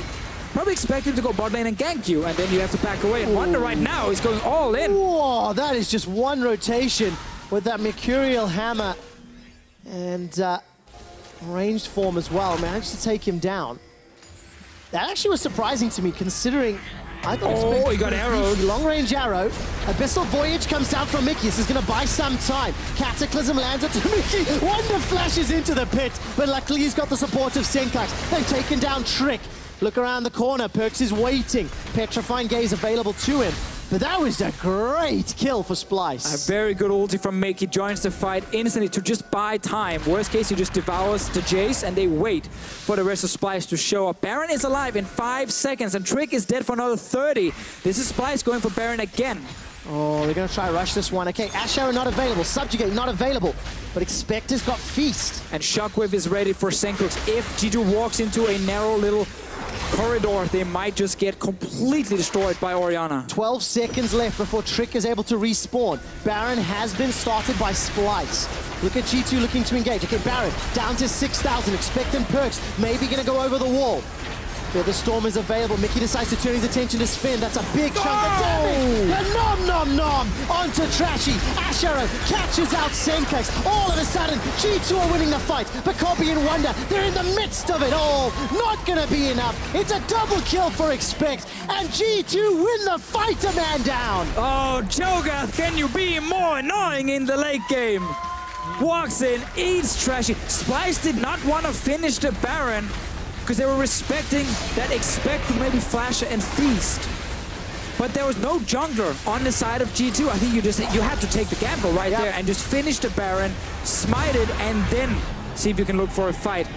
probably expect him to go bot lane and gank you, and then you have to back away. And Wunder right now is going all in. Whoa, that is just one rotation with that Mercurial Hammer, and ranged form as well. Managed to take him down. That actually was surprising to me, considering I thought he got arrowed. Long-range arrow. Abyssal Voyage comes down from Mikyx. This is going to buy some time. Cataclysm lands onto Miky. Wunder flashes into the pit, but luckily he's got the support of Sencux. They've taken down Trick. Look around the corner. PerkZ is waiting. Petrifying Gaze available to him. But that was a great kill for Splyce. A very good ulti from Miky. Joins the fight instantly to just buy time. Worst case, he just devours the Jayce, and they wait for the rest of Splyce to show up. Baron is alive in 5 seconds, and Trick is dead for another 30. This is Splyce going for Baron again. Oh, they're going to try to rush this one. Okay, Ashe not available. Subjugate not available. But Expect has got Feast. And Shockwave is ready for Sencux. If G2 walks into a narrow little corridor, they might just get completely destroyed by Orianna. 12 seconds left before Trick is able to respawn. Baron has been started by Splyce. Look at G2 looking to engage. Okay, Baron down to 6,000. Expectant PerkZ maybe going to go over the wall. The Storm is available. Mikyx decides to turn his attention to Zven. That's a big chunk of damage. And nom onto Trashy. Ashe catches out Sencux. All of a sudden, G2 are winning the fight. But Kobbe and Wunder, they're in the midst of it all. Not gonna be enough. It's a double kill for Expect. And G2 win the fight, a man down. Oh, Cho'Gath, can you be more annoying in the late game? Walks in, eats Trashy. Splyce did not want to finish the Baron, because they were respecting that Expect could maybe flash and feast. But there was no jungler on the side of G2. I think you had to take the gamble right there and just finish the Baron, smite it, and then see if you can look for a fight.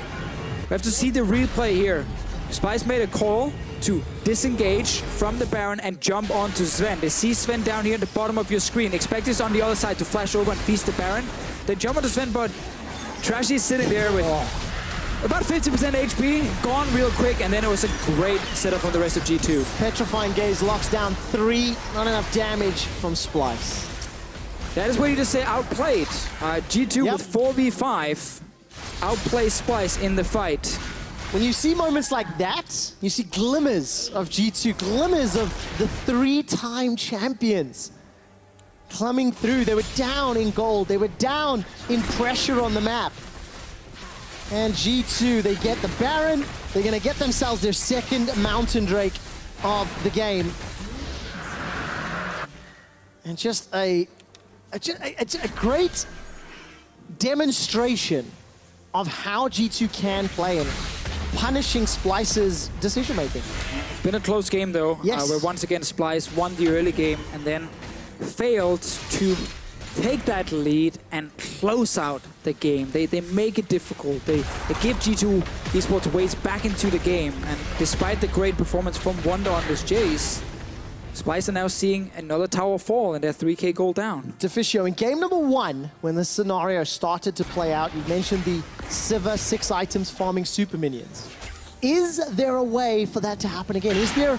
We have to see the replay here. Splyce made a call to disengage from the Baron and jump onto Zven. They see Zven down here at the bottom of your screen. Expect is on the other side to flash over and feast the Baron. They jump onto Zven, but Trashy is sitting there with about 50% HP, gone real quick, and then it was a great setup from the rest of G2. Petrifying Gaze locks down 3, not enough damage from Splyce. That is what you just say outplayed. G2 with 4v5 outplay Splyce in the fight. When you see moments like that, you see glimmers of G2, glimmers of the 3-time champions coming through. They were down in gold, they were down in pressure on the map. And G2, they get the Baron. They're going to get themselves their second Mountain Drake of the game. And just a great demonstration of how G2 can play and punishing Splyce's decision-making. It's been a close game, though. Yes. Where once again Splyce won the early game and then failed to take that lead and close out the game. They make it difficult. They give G2 eSports ways back into the game. And despite the great performance from Wunder on this Jayce, Splyce are now seeing another tower fall and they're 3k gold down. Deficio, in game number 1, when the scenario started to play out, you mentioned the Sivir 6 items farming super minions. Is there a way for that to happen again? Is there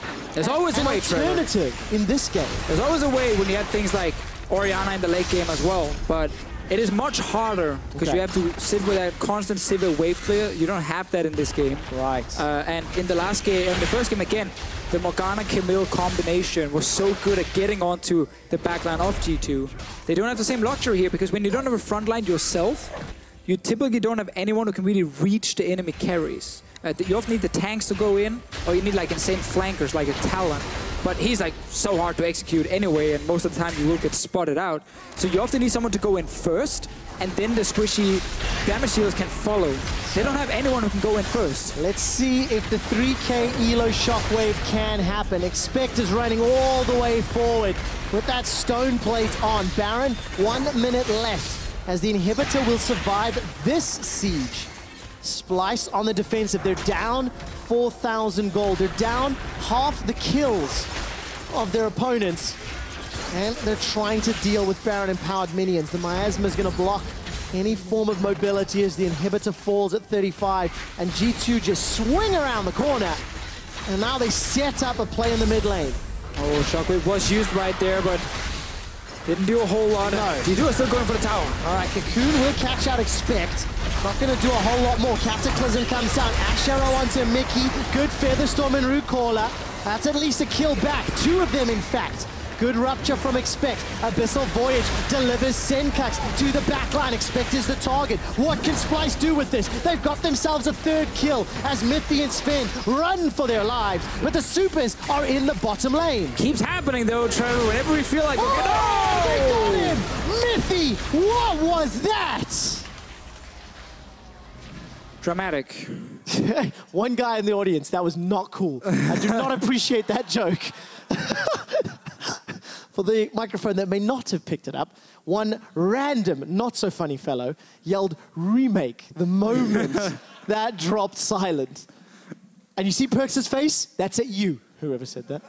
always a way, alternative in this game? There's always a way when you have things like Orianna in the late game as well, but it is much harder because you have to sit with a constant Sivir wave clear. You don't have that in this game. Right. And in the last game, in the first game again, the Morgana-Camille combination was so good at getting onto the backline of G2. They don't have the same luxury here because when you don't have a frontline yourself, you typically don't have anyone who can really reach the enemy carries. You often need the tanks to go in, or you need like insane flankers like a Talon. But he's like so hard to execute anyway, and most of the time you will get spotted out. So you often need someone to go in first, and then the squishy damage dealers can follow. They don't have anyone who can go in first. Let's see if the 3k Elo Shockwave can happen. Expect is running all the way forward with that stone plate on. Baron, 1 minute left as the inhibitor will survive this siege. Splyce on the defensive. They're down 4,000 gold. They're down half the kills of their opponents. And they're trying to deal with Baron-empowered minions. The Miasma is going to block any form of mobility as the inhibitor falls at 35. And G2 just swing around the corner. And now they set up a play in the mid lane. Oh, Shockwave was used right there, but didn't do a whole lot. No. G2 are still going for the tower. All right, Cocoon will catch out Expect. Not going to do a whole lot more. Cataclysm comes down. Ashe onto Mithy. Good Featherstorm and Root Caller. That's at least a kill back. 2 of them, in fact. Good rupture from Expect. Abyssal Voyage delivers Sencux to the backline. Expect is the target. What can Splyce do with this? They've got themselves a 3rd kill as Mithy and Zven run for their lives. But the supers are in the bottom lane. Keeps happening though, Trevor. Whenever we feel like they got him! Mithy, what was that? Dramatic. One guy in the audience, that was not cool. I do not appreciate that joke. For the microphone that may not have picked it up, one random, not so funny fellow yelled remake the moment that dropped silent. And you see PerkZ's face? That's at you, whoever said that.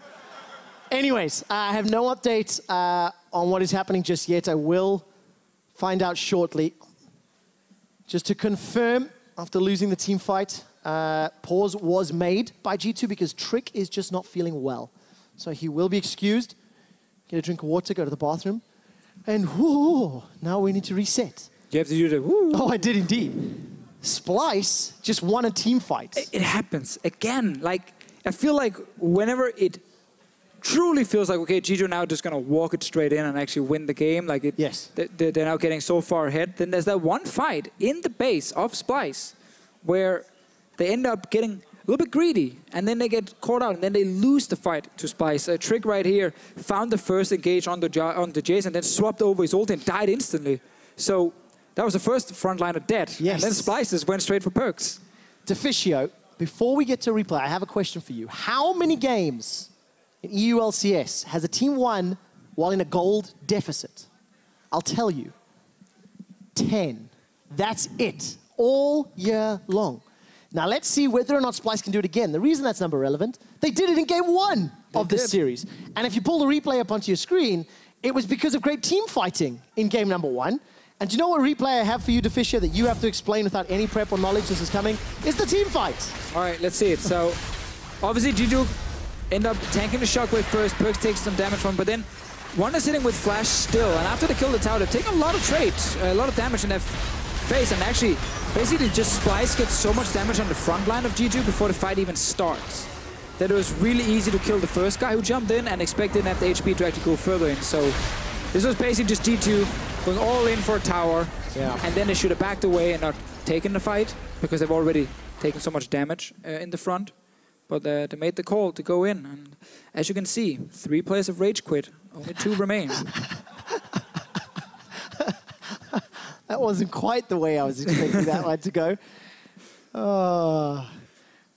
Anyways, I have no update on what is happening just yet. I will find out shortly. Just to confirm, after losing the team fight, pause was made by G2 because Trick is just not feeling well. So he will be excused, get a drink of water, go to the bathroom, and whoo, now we need to reset. You have to do the woo. Oh, I did indeed. Splyce just won a team fight. It happens again. Like, I feel like whenever it truly feels like, okay, G2 now just gonna walk it straight in and actually win the game, like it, yes, they're now getting so far ahead, then there's that one fight in the base of Splyce where they end up getting a little bit greedy, and then they get caught out, and then they lose the fight to Splyce. Trick right here found the first engage on the Jayce, and then swapped over his ult and died instantly. So that was the first frontliner dead. Yes. And then Splyce just went straight for PerkZ. Deficio, before we get to replay, I have a question for you. How many games in EU LCS has a team won while in a gold deficit? I'll tell you. 10. That's it. All year long. Now let's see whether or not Splyce can do it again. The reason that's number relevant, they did it in game 1 of this series. And if you pull the replay up onto your screen, it was because of great team fighting in game number 1. And do you know what replay I have for you, Deficio, that you have to explain without any prep or knowledge this is coming? It's the team fight. All right, let's see it. So, obviously, G2 end up tanking the shockwave first. PerkZ takes some damage from him, but then Wunder sitting with Flash still. And after they kill the tower, they're taking a lot of trades, a lot of damage in their face. And actually, basically, just Splyce gets so much damage on the front line of G2 before the fight even starts that it was really easy to kill the first guy who jumped in and expected at the HP to actually go further in. So, this was basically just G2 was all in for a tower, and then they should have backed away and not taken the fight because they've already taken so much damage in the front. But they made the call to go in, and as you can see, 3 players have rage quit, only 2 remain. That wasn't quite the way I was expecting that one to go. Oh,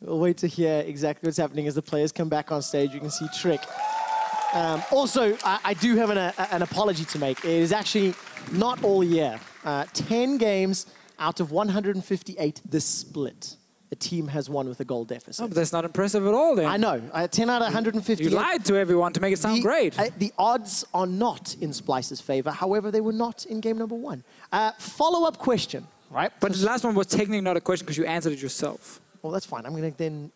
we'll wait to hear exactly what's happening as the players come back on stage. You can see Trick. Also, I do have an apology to make. It is actually not all year. 10 games out of 158 this split. The team has won with a goal deficit. Oh, but that's not impressive at all then. I know. 10 out of 158. You lied to everyone to make it sound great. The odds are not in Splyce's favor. However, they were not in game number 1. Follow-up question, right? But the last one was technically not a question because you answered it yourself. Well, that's fine. I'm going to then...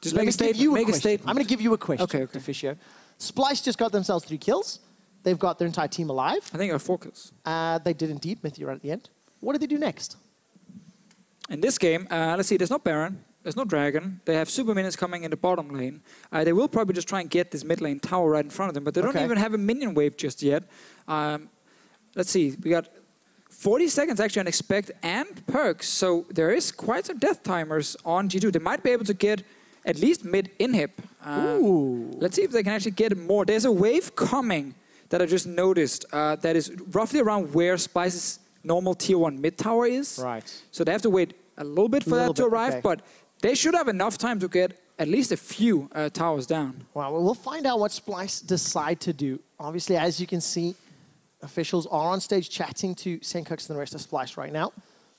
Just make a statement. Make a statement. I'm going to give you a question, okay. Deficio. Splyce just got themselves 3 kills. They've got their entire team alive. I think 4 kills. They did indeed. Mithy right at the end. What do they do next? In this game, let's see, there's no Baron, there's no Dragon. They have super minions coming in the bottom lane. They will probably just try and get this mid lane tower right in front of them, but they don't even have a minion wave just yet. Let's see, we got 40 seconds actually on Expect and PerkZ, so there is quite some death timers on G2. They might be able to get at least mid inhib. Let's see if they can actually get more. There's a wave coming that I just noticed that is roughly around where Splyce's normal tier 1 mid tower is. Right. So they have to wait a little bit for that to arrive, but they should have enough time to get at least a few towers down. Well, we'll find out what Splyce decide to do. Obviously, as you can see, officials are on stage chatting to Sencux and the rest of Splyce right now.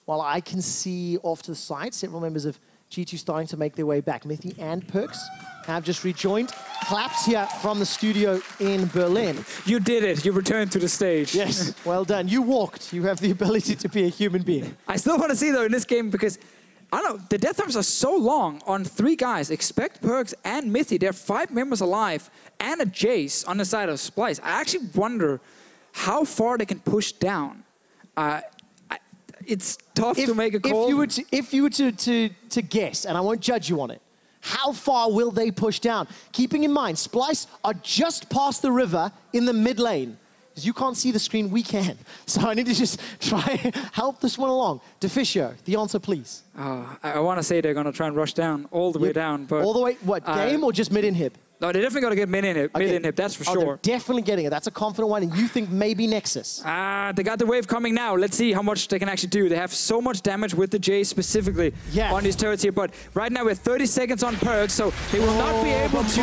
While I can see off to the side, several members of G2 starting to make their way back. Mithy and PerkZ have just rejoined. Claps here from the studio in Berlin. You did it. You returned to the stage. Yes, well done. You walked. You have the ability to be a human being. I still want to see, though, in this game, because, I don't know, the death times are so long on 3 guys. Expect, PerkZ, and Mithy. There are 5 members alive and a Jayce on the side of Splyce. I actually wonder how far they can push down. It's tough to make a call. If you were to guess, and I won't judge you on it, how far will they push down? Keeping in mind, Splyce are just past the river in the mid lane. As you can't see the screen, we can. So I need to just try and help this one along. Deficio, the answer, please. I want to say they're going to try and rush down, all the way down. But all the way, what, game or just mid-inhib? No, they're definitely going to get mid-inhib, that's for sure. They're definitely getting it. That's a confident one. And you think maybe Nexus? They got the wave coming now. Let's see how much they can actually do. They have so much damage with the Jayce specifically on these turrets here. But right now we're 30 seconds on PerkZ, so they will not be able to...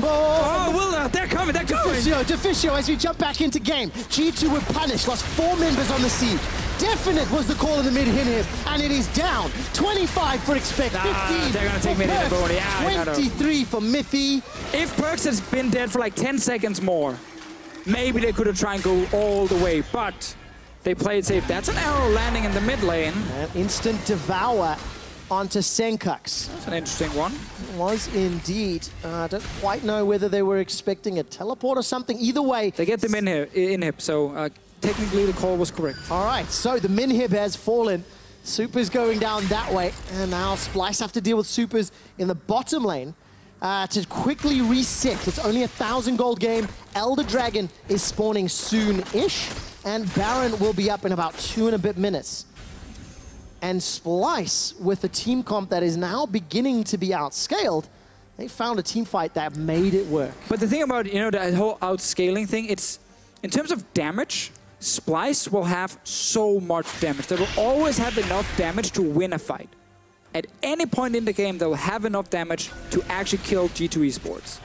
Oh, Wunder, they're coming. They're coming. Deficio, as we jump back into game. G2 were punished. Lost 4 members on the siege. Definite was the call in the mid-inhib, and it is down. 25 for Expect, 15 they're gonna take mid-inhib only. Yeah, 23 for Mithy. If PerkZ has been dead for like 10 seconds more, maybe they could have tried and go all the way, but they played safe. That's an arrow landing in the mid lane. An instant devour onto Sencux. That's an interesting one. It was indeed. I don't quite know whether they were expecting a teleport or something. Either way. They get the inhib, so technically the call was correct. All right, so the minhib has fallen. Super's going down that way. And now Splyce have to deal with Supers in the bottom lane to quickly reset. It's only a 1,000 gold game. Elder Dragon is spawning soon-ish. And Baron will be up in about 2 and a bit minutes. And Splyce, with a team comp that is now beginning to be outscaled, they found a team fight that made it work. But the thing about, you know, that whole outscaling thing, it's, in terms of damage, Splyce will have so much damage. They will always have enough damage to win a fight. At any point in the game, they will have enough damage to actually kill G2 eSports.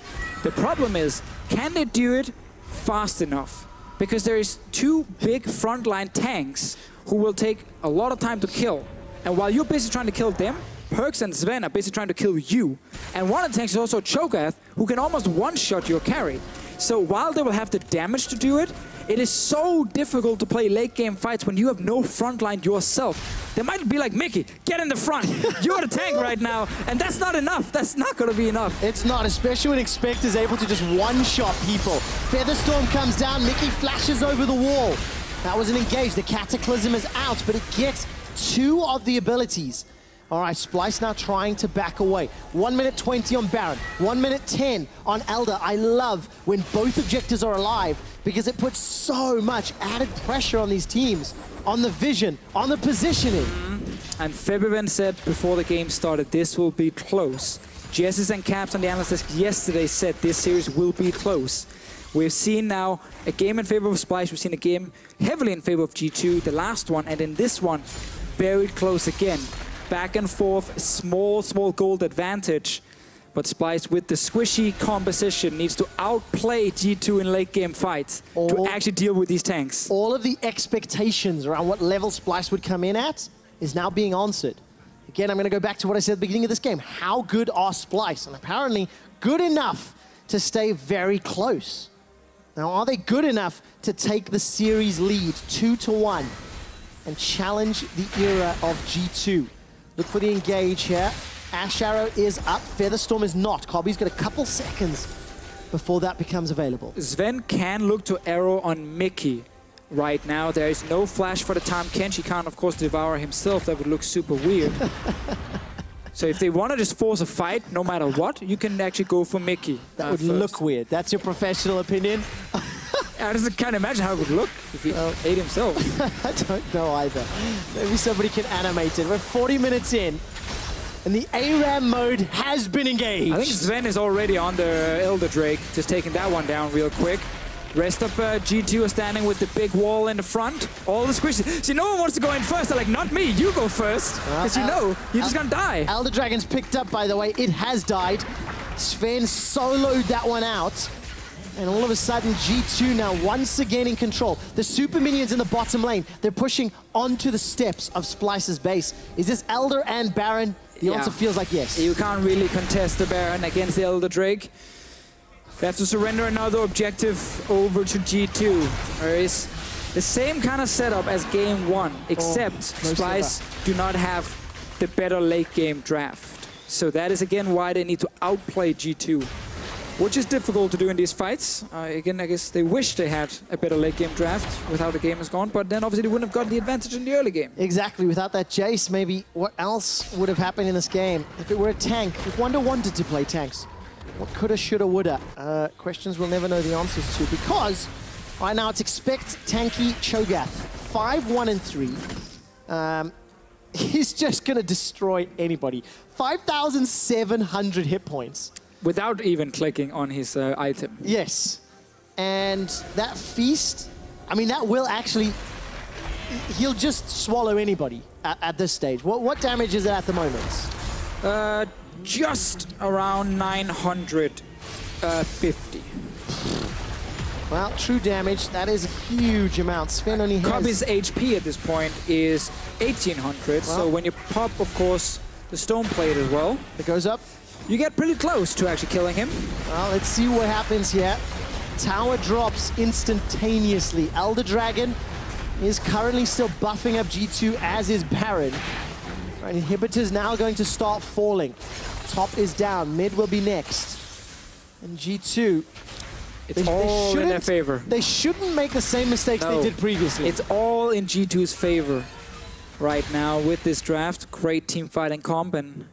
The problem is, can they do it fast enough? Because there is 2 big frontline tanks who will take a lot of time to kill. And while you're busy trying to kill them, PerkZ and Zven are busy trying to kill you. And one of the tanks is also Cho'Gath, who can almost one-shot your carry. So while they will have the damage to do it, it is so difficult to play late game fights when you have no frontline yourself. They might be like, Mikyx, get in the front. You're the tank right now. And that's not enough. That's not going to be enough. It's not, especially when Expect is able to just one-shot people. Featherstorm comes down. Mikyx flashes over the wall. That was an engage. The Cataclysm is out, but it gets 2 of the abilities. All right, Splyce now trying to back away. 1 minute 20 on Baron, 1 minute 10 on Elder. I love when both objectives are alive because it puts so much added pressure on these teams, on the vision, on the positioning. And Febiven said before the game started, this will be close. Jayce and Caps on the analyst desk yesterday said this series will be close. We've seen now a game in favor of Splyce. We've seen a game heavily in favor of G2, the last one, and in this one, very close again. Back and forth, small gold advantage. But Splyce, with the squishy composition, needs to outplay G2 in late game fights to actually deal with these tanks. All of the expectations around what level Splyce would come in at is now being answered. Again, I'm going to go back to what I said at the beginning of this game. How good are Splyce? And apparently good enough to stay very close. Now, are they good enough to take the series lead 2-1 and challenge the era of G2? Look for the engage here. Ashe Arrow is up, Featherstorm is not. Kobbe's got a couple seconds before that becomes available. Zven can look to arrow on Mikyx right now. There is no flash for the Tahm Kench. He can't, of course, devour himself. That would look super weird. So if they want to just force a fight, no matter what, you can actually go for Mikyx. That would look weird. That's your professional opinion? I just can't imagine how it would look if he ate himself. I don't know either. Maybe somebody can animate it. We're 40 minutes in, and the ARAM mode has been engaged. I think Zven is already on the Elder Drake, just taking that one down real quick. Rest of G2 are standing with the big wall in the front. All the squishes. See, no one wants to go in first. They're like, not me, you go first. Because you know, you're just gonna die. Elder Dragon's picked up, by the way. It has died. Zven soloed that one out. And all of a sudden, G2 now once again in control. The super minions in the bottom lane, they're pushing onto the steps of Splyce's base. Is this Elder and Baron? The answer feels like yes. You can't really contest the Baron against the Elder Drake. They have to surrender another objective over to G2. There is the same kind of setup as game 1, except Splyce do not have the better late game draft. So that is again why they need to outplay G2. Which is difficult to do in these fights. Again, I guess they wish they had a better late game draft with how the game has gone, but then obviously they wouldn't have got the advantage in the early game. Exactly, without that Jayce, maybe what else would have happened in this game? If it were a tank, if Wunder wanted to play tanks, what coulda, shoulda, woulda? Questions we'll never know the answers to, because right now it's Expect tanky Cho'Gath, 5-1 and 3. He's just gonna destroy anybody. 5,700 hit points. Without even clicking on his item. Yes. And that feast, I mean, that will actually, he'll just swallow anybody at this stage. What damage is it at the moment? Just around 950. Well, true damage, that is a huge amount. Zven only has... Kobbe's HP at this point is 1800, so when you pop, of course, the stone plate as well, it goes up. You get pretty close to actually killing him. Well, let's see what happens here. Tower drops instantaneously. Elder Dragon is currently still buffing up G2, as is Baron. Right, inhibitors now going to start falling. Top is down, mid will be next. And G2, it's all in their favor. They shouldn't make the same mistakes they did previously. It's all in G2's favor right now with this draft. Great team fighting comp, and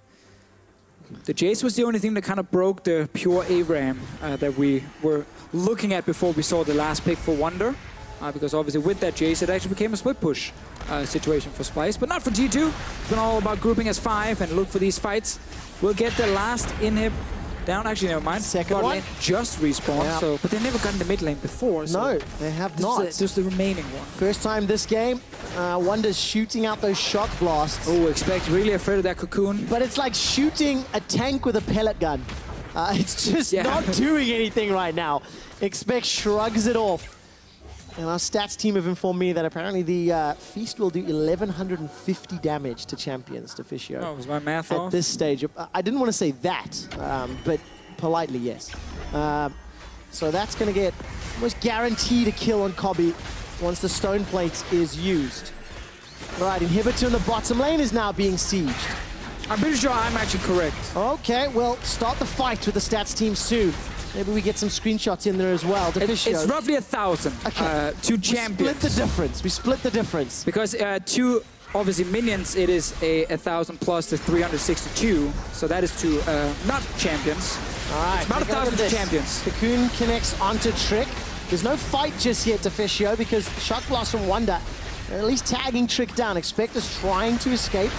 the Jayce was the only thing that kind of broke the pure ARAM that we were looking at before we saw the last pick for Wunder. Because obviously with that Jayce, it actually became a split push situation for Splyce, but not for G2. It's been all about grouping as 5 and look for these fights. We'll get the last inhib down. Actually, never mind. Second one. Just respawned, so, but they've never gotten the mid lane before. So no, they have not. This is the remaining one. First time this game, Wunder's shooting out those shock blasts. Oh, expect really afraid of that cocoon. But it's like shooting a tank with a pellet gun. It's just not doing anything right now. Expect shrugs it off. And our stats team have informed me that apparently the Feast will do 1150 damage to champions, Deficio. Oh, was my math at off? this stage. I didn't want to say that, but politely, yes. So that's going to get almost guaranteed a kill on Kobbe once the stone plate is used. Right, inhibitor in the bottom lane is now being sieged. I'm pretty sure I'm actually correct. Okay, we'll start the fight with the stats team soon. Maybe we get some screenshots in there as well. It's roughly 1,000 to champions. We split the difference. We split the difference. Because to, obviously, minions, it is a 1,000 plus the 362. So that is to not champions. All right. It's about 1,000 to champions. Cocoon connects onto Trick. There's no fight just yet, Deficio, because Shock Blast from Wunder, at least tagging Trick down. Expectus trying to escape.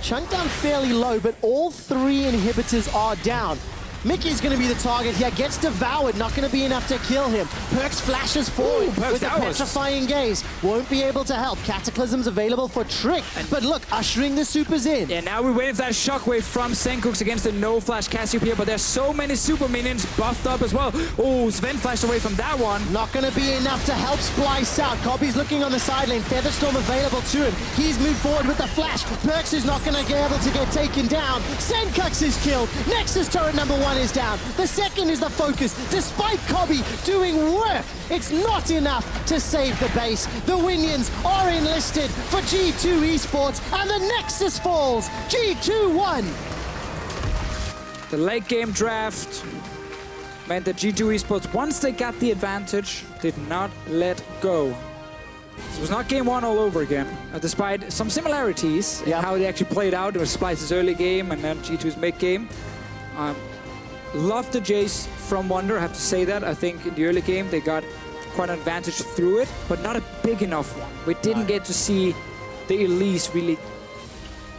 Chunked down fairly low, but all 3 inhibitors are down. Mikyx going to be the target here, gets devoured, not going to be enough to kill him. PerkZ flashes forward with a petrifying gaze. Won't be able to help. Cataclysm's available for Trick, but look, ushering the supers in. Yeah, now we're waiting for that shockwave from Sencux against the no-flash Cassiopeia, but there's so many super minions buffed up as well. Oh, Zven flashed away from that one. Not going to be enough to help Splyce out. Kobbe's looking on the side lane, Featherstorm available to him. He's moved forward with the flash. PerkZ is not going to be able to get taken down. Sencux is killed. Nexus turret number 1 is down. The second is the focus. Despite Kobbe doing work, it's not enough to save the base. The Winions are enlisted for G2 eSports, and the Nexus falls. G2 won. The late game draft meant that G2 eSports, once they got the advantage, did not let go. This was not game 1 all over again, despite some similarities in how they actually played out. It was Splyce's early game and then G2's mid game. Love the Jayce from Wunder, I have to say that. I think in the early game they got quite an advantage through it, but not a big enough one. We didn't get to see the Elise really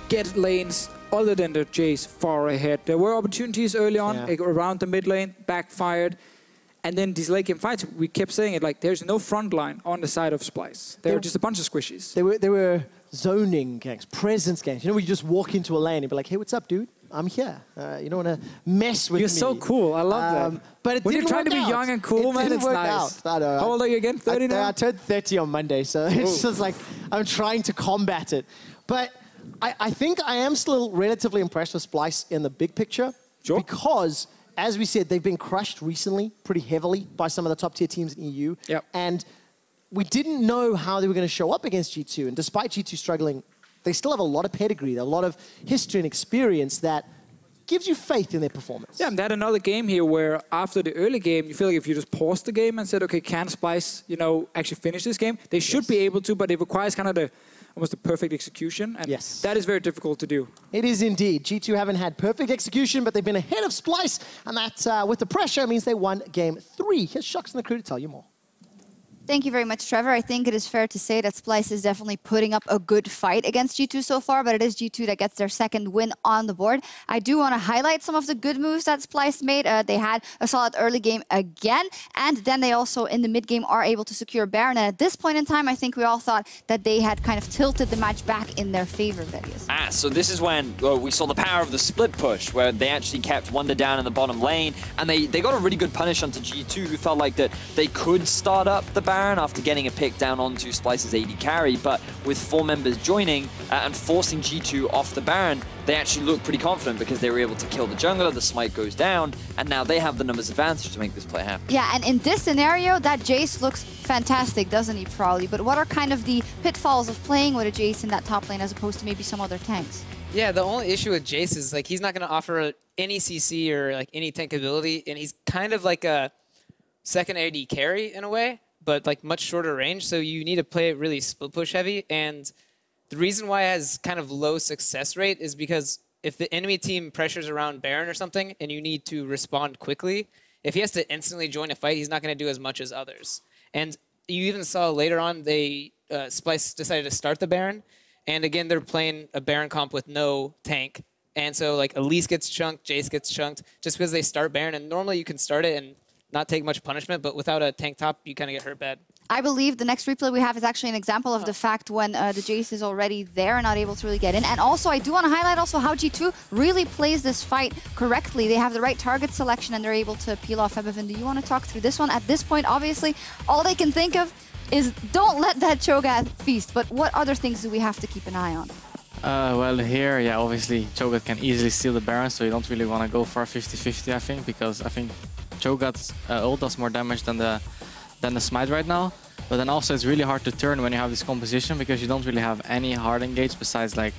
get lanes other than the Jayce far ahead. There were opportunities early on around the mid lane, backfired. And then these late game fights, we kept saying it like there's no front line on the side of Splyce. There were just a bunch of squishies. They were zoning gangs, presence gangs. You know, where you just walk into a lane and be like, hey, what's up, dude? I'm here. You don't want to mess with me. You're so cool. I love that. But when you're trying to be young and cool, man, it's nice. How old are you again? 30 now? I turned 30 on Monday, so it's just like I'm trying to combat it. But I think I am still relatively impressed with Splyce in the big picture. Sure. Because, as we said, they've been crushed recently pretty heavily by some of the top tier teams in EU. Yep. And we didn't know how they were going to show up against G2. And despite G2 struggling, they still have a lot of pedigree, a lot of history and experience that gives you faith in their performance. Yeah, and that another game here where after the early game, you feel like if you just paused the game and said, okay, can Splyce, you know, actually finish this game? They should be able to, but it requires kind of almost the perfect execution, and that is very difficult to do. It is indeed. G2 haven't had perfect execution, but they've been ahead of Splyce, and that, with the pressure, means they won game 3. Here's Shocks and the crew to tell you more. Thank you very much, Trevor. I think it is fair to say that Splyce is definitely putting up a good fight against G2 so far, but it is G2 that gets their second win on the board. I do want to highlight some of the good moves that Splyce made. They had a solid early game again, and then they also, in the mid game, are able to secure Baron. And at this point in time, I think we all thought that they had kind of tilted the match back in their favor, Vedius. So this is when we saw the power of the split push, where they actually kept Wunder down in the bottom lane, and they got a really good punish onto G2, who felt like that they could start up the Baron after getting a pick down onto Splyce's AD carry, but with 4 members joining and forcing G2 off the Baron, they actually look pretty confident because they were able to kill the jungler, the smite goes down, and now they have the numbers advantage to make this play happen. Yeah, and in this scenario, that Jayce looks fantastic, doesn't he, Probably? But what are kind of the pitfalls of playing with a Jayce in that top lane as opposed to maybe some other tanks? Yeah, the only issue with Jayce is like he's not going to offer any CC or like any tank ability, and he's kind of like a second AD carry in a way, but like much shorter range, so you need to play it really split push heavy. And the reason why it has kind of low success rate is because if the enemy team pressures around Baron or something and you need to respond quickly, if he has to instantly join a fight, he's not going to do as much as others. And you even saw later on they Splyce decided to start the Baron, and again they're playing a Baron comp with no tank, and so like Elise gets chunked, Jayce gets chunked just because they start Baron, and normally you can start it and not take much punishment, but without a tank top, you kind of get hurt bad. I believe the next replay we have is actually an example of the fact when the Jayce is already there and not able to really get in. And also, I do want to highlight also how G2 really plays this fight correctly. They have the right target selection and they're able to peel off Ebevin. Do you want to talk through this one? At this point, obviously, all they can think of is don't let that Cho'Gath feast. But what other things do we have to keep an eye on? Well, here, yeah, obviously, Cho'Gath can easily steal the Baron, so you don't really want to go for a 50-50, I think, because I think Cho'Gath's ult does more damage than the smite right now. But then also it's really hard to turn when you have this composition because you don't really have any hard engage besides like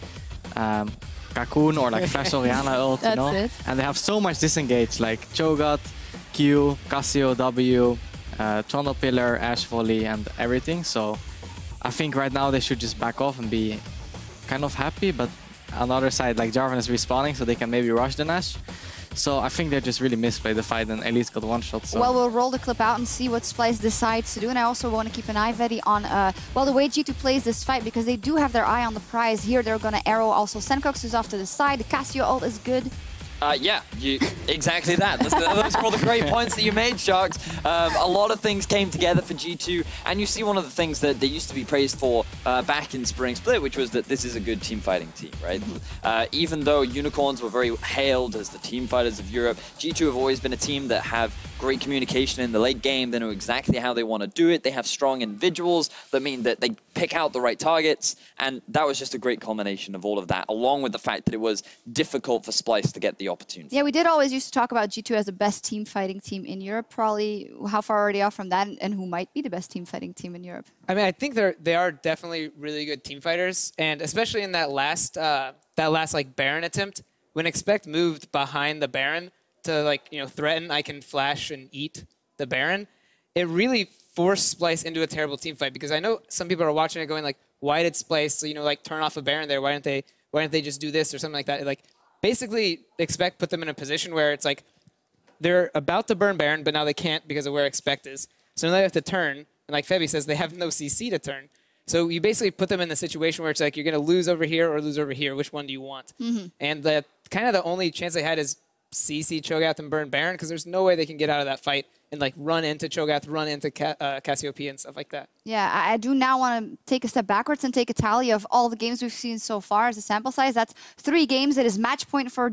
Cocoon or like Flash Orianna ult, you know? It. And they have so much disengage like Cho'Gath, Q, Cassio, W, Trundle Pillar, Ashe Volley and everything. So I think right now they should just back off and be kind of happy, but on the other side like Jarvan is respawning so they can maybe rush the Ashe. So I think they just really misplayed the fight and Elise got one shot. So. Well, we'll roll the clip out and see what Splyce decides to do. And I also want to keep an eye, Vedi, on well, the way G2 plays this fight because they do have their eye on the prize. Here they're going to arrow also Sencux, who's off to the side. The Cassio ult is good. Yeah, exactly that. Those are all the great points that you made, Sharks. A lot of things came together for G2, and you see one of the things that they used to be praised for back in Spring Split, which was that this is a good team fighting team, right? Even though Unicorns were very hailed as the team fighters of Europe, G2 have always been a team that have great communication in the late game. They know exactly how they want to do it. They have strong individuals that mean that they pick out the right targets, and that was just a great culmination of all of that, along with the fact that it was difficult for Splyce to get the opportunity. Yeah, we did always used to talk about G2 as the best team fighting team in Europe. Probably how far are they off from that, and who might be the best team fighting team in Europe? I mean, I think they are definitely really good team fighters, and especially in that last like Baron attempt, when Expect moved behind the Baron to like threaten I can flash and eat the Baron, it really forced Splyce into a terrible team fight because I know some people are watching it going like, why did Splyce like turn off a Baron there? Why didn't they just do this or something like that? Like basically Expect put them in a position where it's like they're about to burn Baron, but now they can't because of where Expect is. So now they have to turn, and like Febby says, they have no CC to turn. So you basically put them in the situation where it's like you're going to lose over here or lose over here. Which one do you want? And the kind of the only chance they had is CC Cho'Gath and burn Baron because there's no way they can get out of that fight and like run into Cho'Gath, run into Cassiopeia and stuff like that. Yeah, I do now want to take a step backwards and take a tally of all the games we've seen so far as a sample size. That's 3 games. That is match point for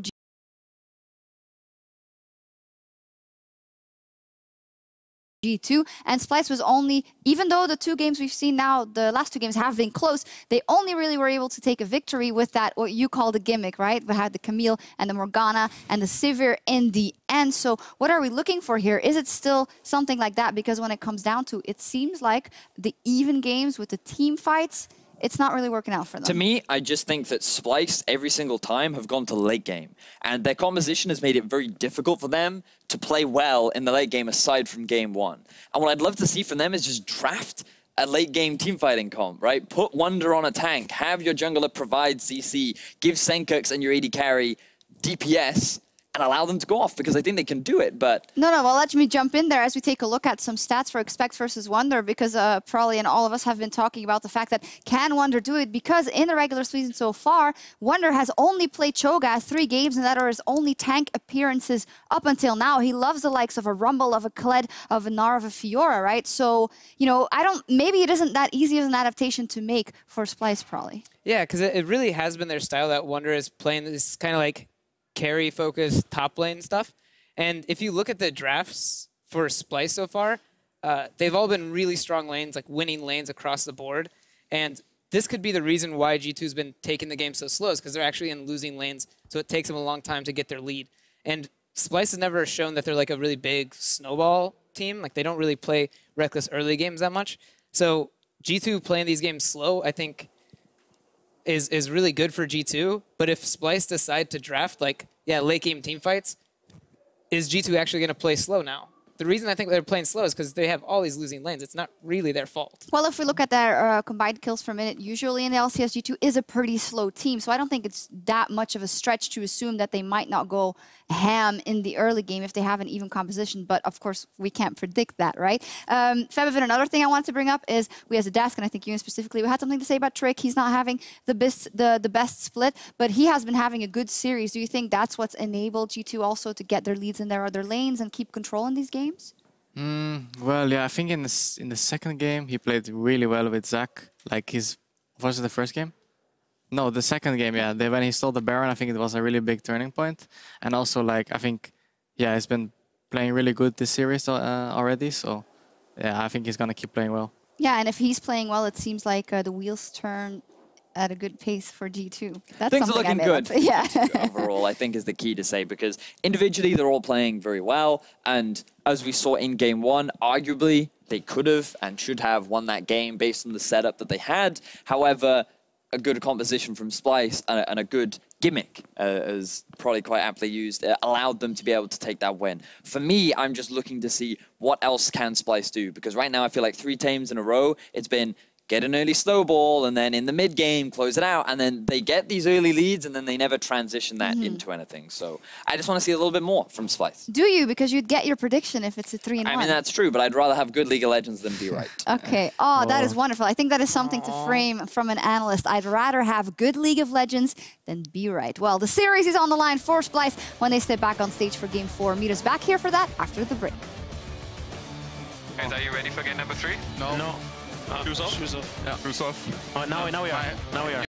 G2, and Splyce was only, even though the 2 games we've seen now, the last 2 games have been close, they only really were able to take a victory with that, what you call the gimmick, right? We had the Camille and the Morgana and the Sivir in the end. So what are we looking for here? Is it still something like that? Because when it comes down to it, seems like the even games with the team fights, it's not really working out for them. To me, I just think that Splyce every single time have gone to late game, and their composition has made it very difficult for them to play well in the late game aside from game 1. And what I'd love to see from them is just draft a late game team fighting comp, right? Put Wunder on a tank, have your jungler provide CC, give Sencux and your AD carry DPS, and allow them to go off because I think they can do it, but... No, well, let me jump in there as we take a look at some stats for Expect versus Wunder, because Prolly and all of us have been talking about the fact that can Wunder do it? Because in the regular season so far, Wunder has only played Cho'Gath 3 games, and that are his only tank appearances up until now. He loves the likes of a Rumble, of a Kled, of a Gnar, of a Fiora, right? So, you know, maybe it isn't that easy as an adaptation to make for Splyce, Prolly. Yeah, because it really has been their style that Wunder is playing this kind of like carry-focused top lane stuff. And if you look at the drafts for Splyce so far, they've all been really strong lanes, like winning lanes across the board. And this could be the reason why G2's been taking the game so slow, is because they're actually in losing lanes, so it takes them a long time to get their lead. And Splyce has never shown that they're like a really big snowball team. Like, they don't really play reckless early games that much. So G2 playing these games slow, I think, is really good for G2, but if Splyce decide to draft, like, yeah, late game team fights, is G2 actually going to play slow now? The reason I think they're playing slow is because they have all these losing lanes. It's not really their fault. Well, if we look at their combined kills per minute, usually in the LCS, G2 is a pretty slow team. So I don't think it's that much of a stretch to assume that they might not go ham in the early game if they have an even composition. But of course, we can't predict that, right? Febivin, another thing I wanted to bring up is we as a desk, and I think you specifically, we had something to say about Trick. He's not having the best split, but he has been having a good series. Do you think that's what's enabled G2 also to get their leads in their other lanes and keep control in these games? Well, yeah, I think in the second game he played really well with Zach. Like was it the first game? No, the second game. Yeah, when he stole the Baron, I think it was a really big turning point. And also, like, I think, yeah, he's been playing really good this series already. So, yeah, I think he's gonna keep playing well. Yeah, and if he's playing well, it seems like the wheels turn at a good pace for G2. That's Things are looking good. Yeah. Overall, I think is the key to say, because individually they're all playing very well. And as we saw in game one, arguably they could have and should have won that game based on the setup that they had. However, a good composition from Splyce and a good gimmick, as probably quite aptly used, allowed them to be able to take that win. For me, I'm just looking to see what else can Splyce do, because right now I feel like 3 times in a row it's been get an early snowball, and then in the mid-game, close it out, and then they get these early leads, and then they never transition that into anything. So I just want to see a little bit more from Splyce. Do you? Because you'd get your prediction if it's a 3-1. I mean, that's true, but I'd rather have good League of Legends than be right. Okay. Oh, that is wonderful. I think that is something to frame from an analyst. I'd rather have good League of Legends than be right. Well, the series is on the line for Splyce when they step back on stage for Game 4. Meet us back here for that after the break. Guys, are you ready for game number 3? No. Shoes off? Shoes off. Yeah. Shoes off. Oh, now we are. Now we are.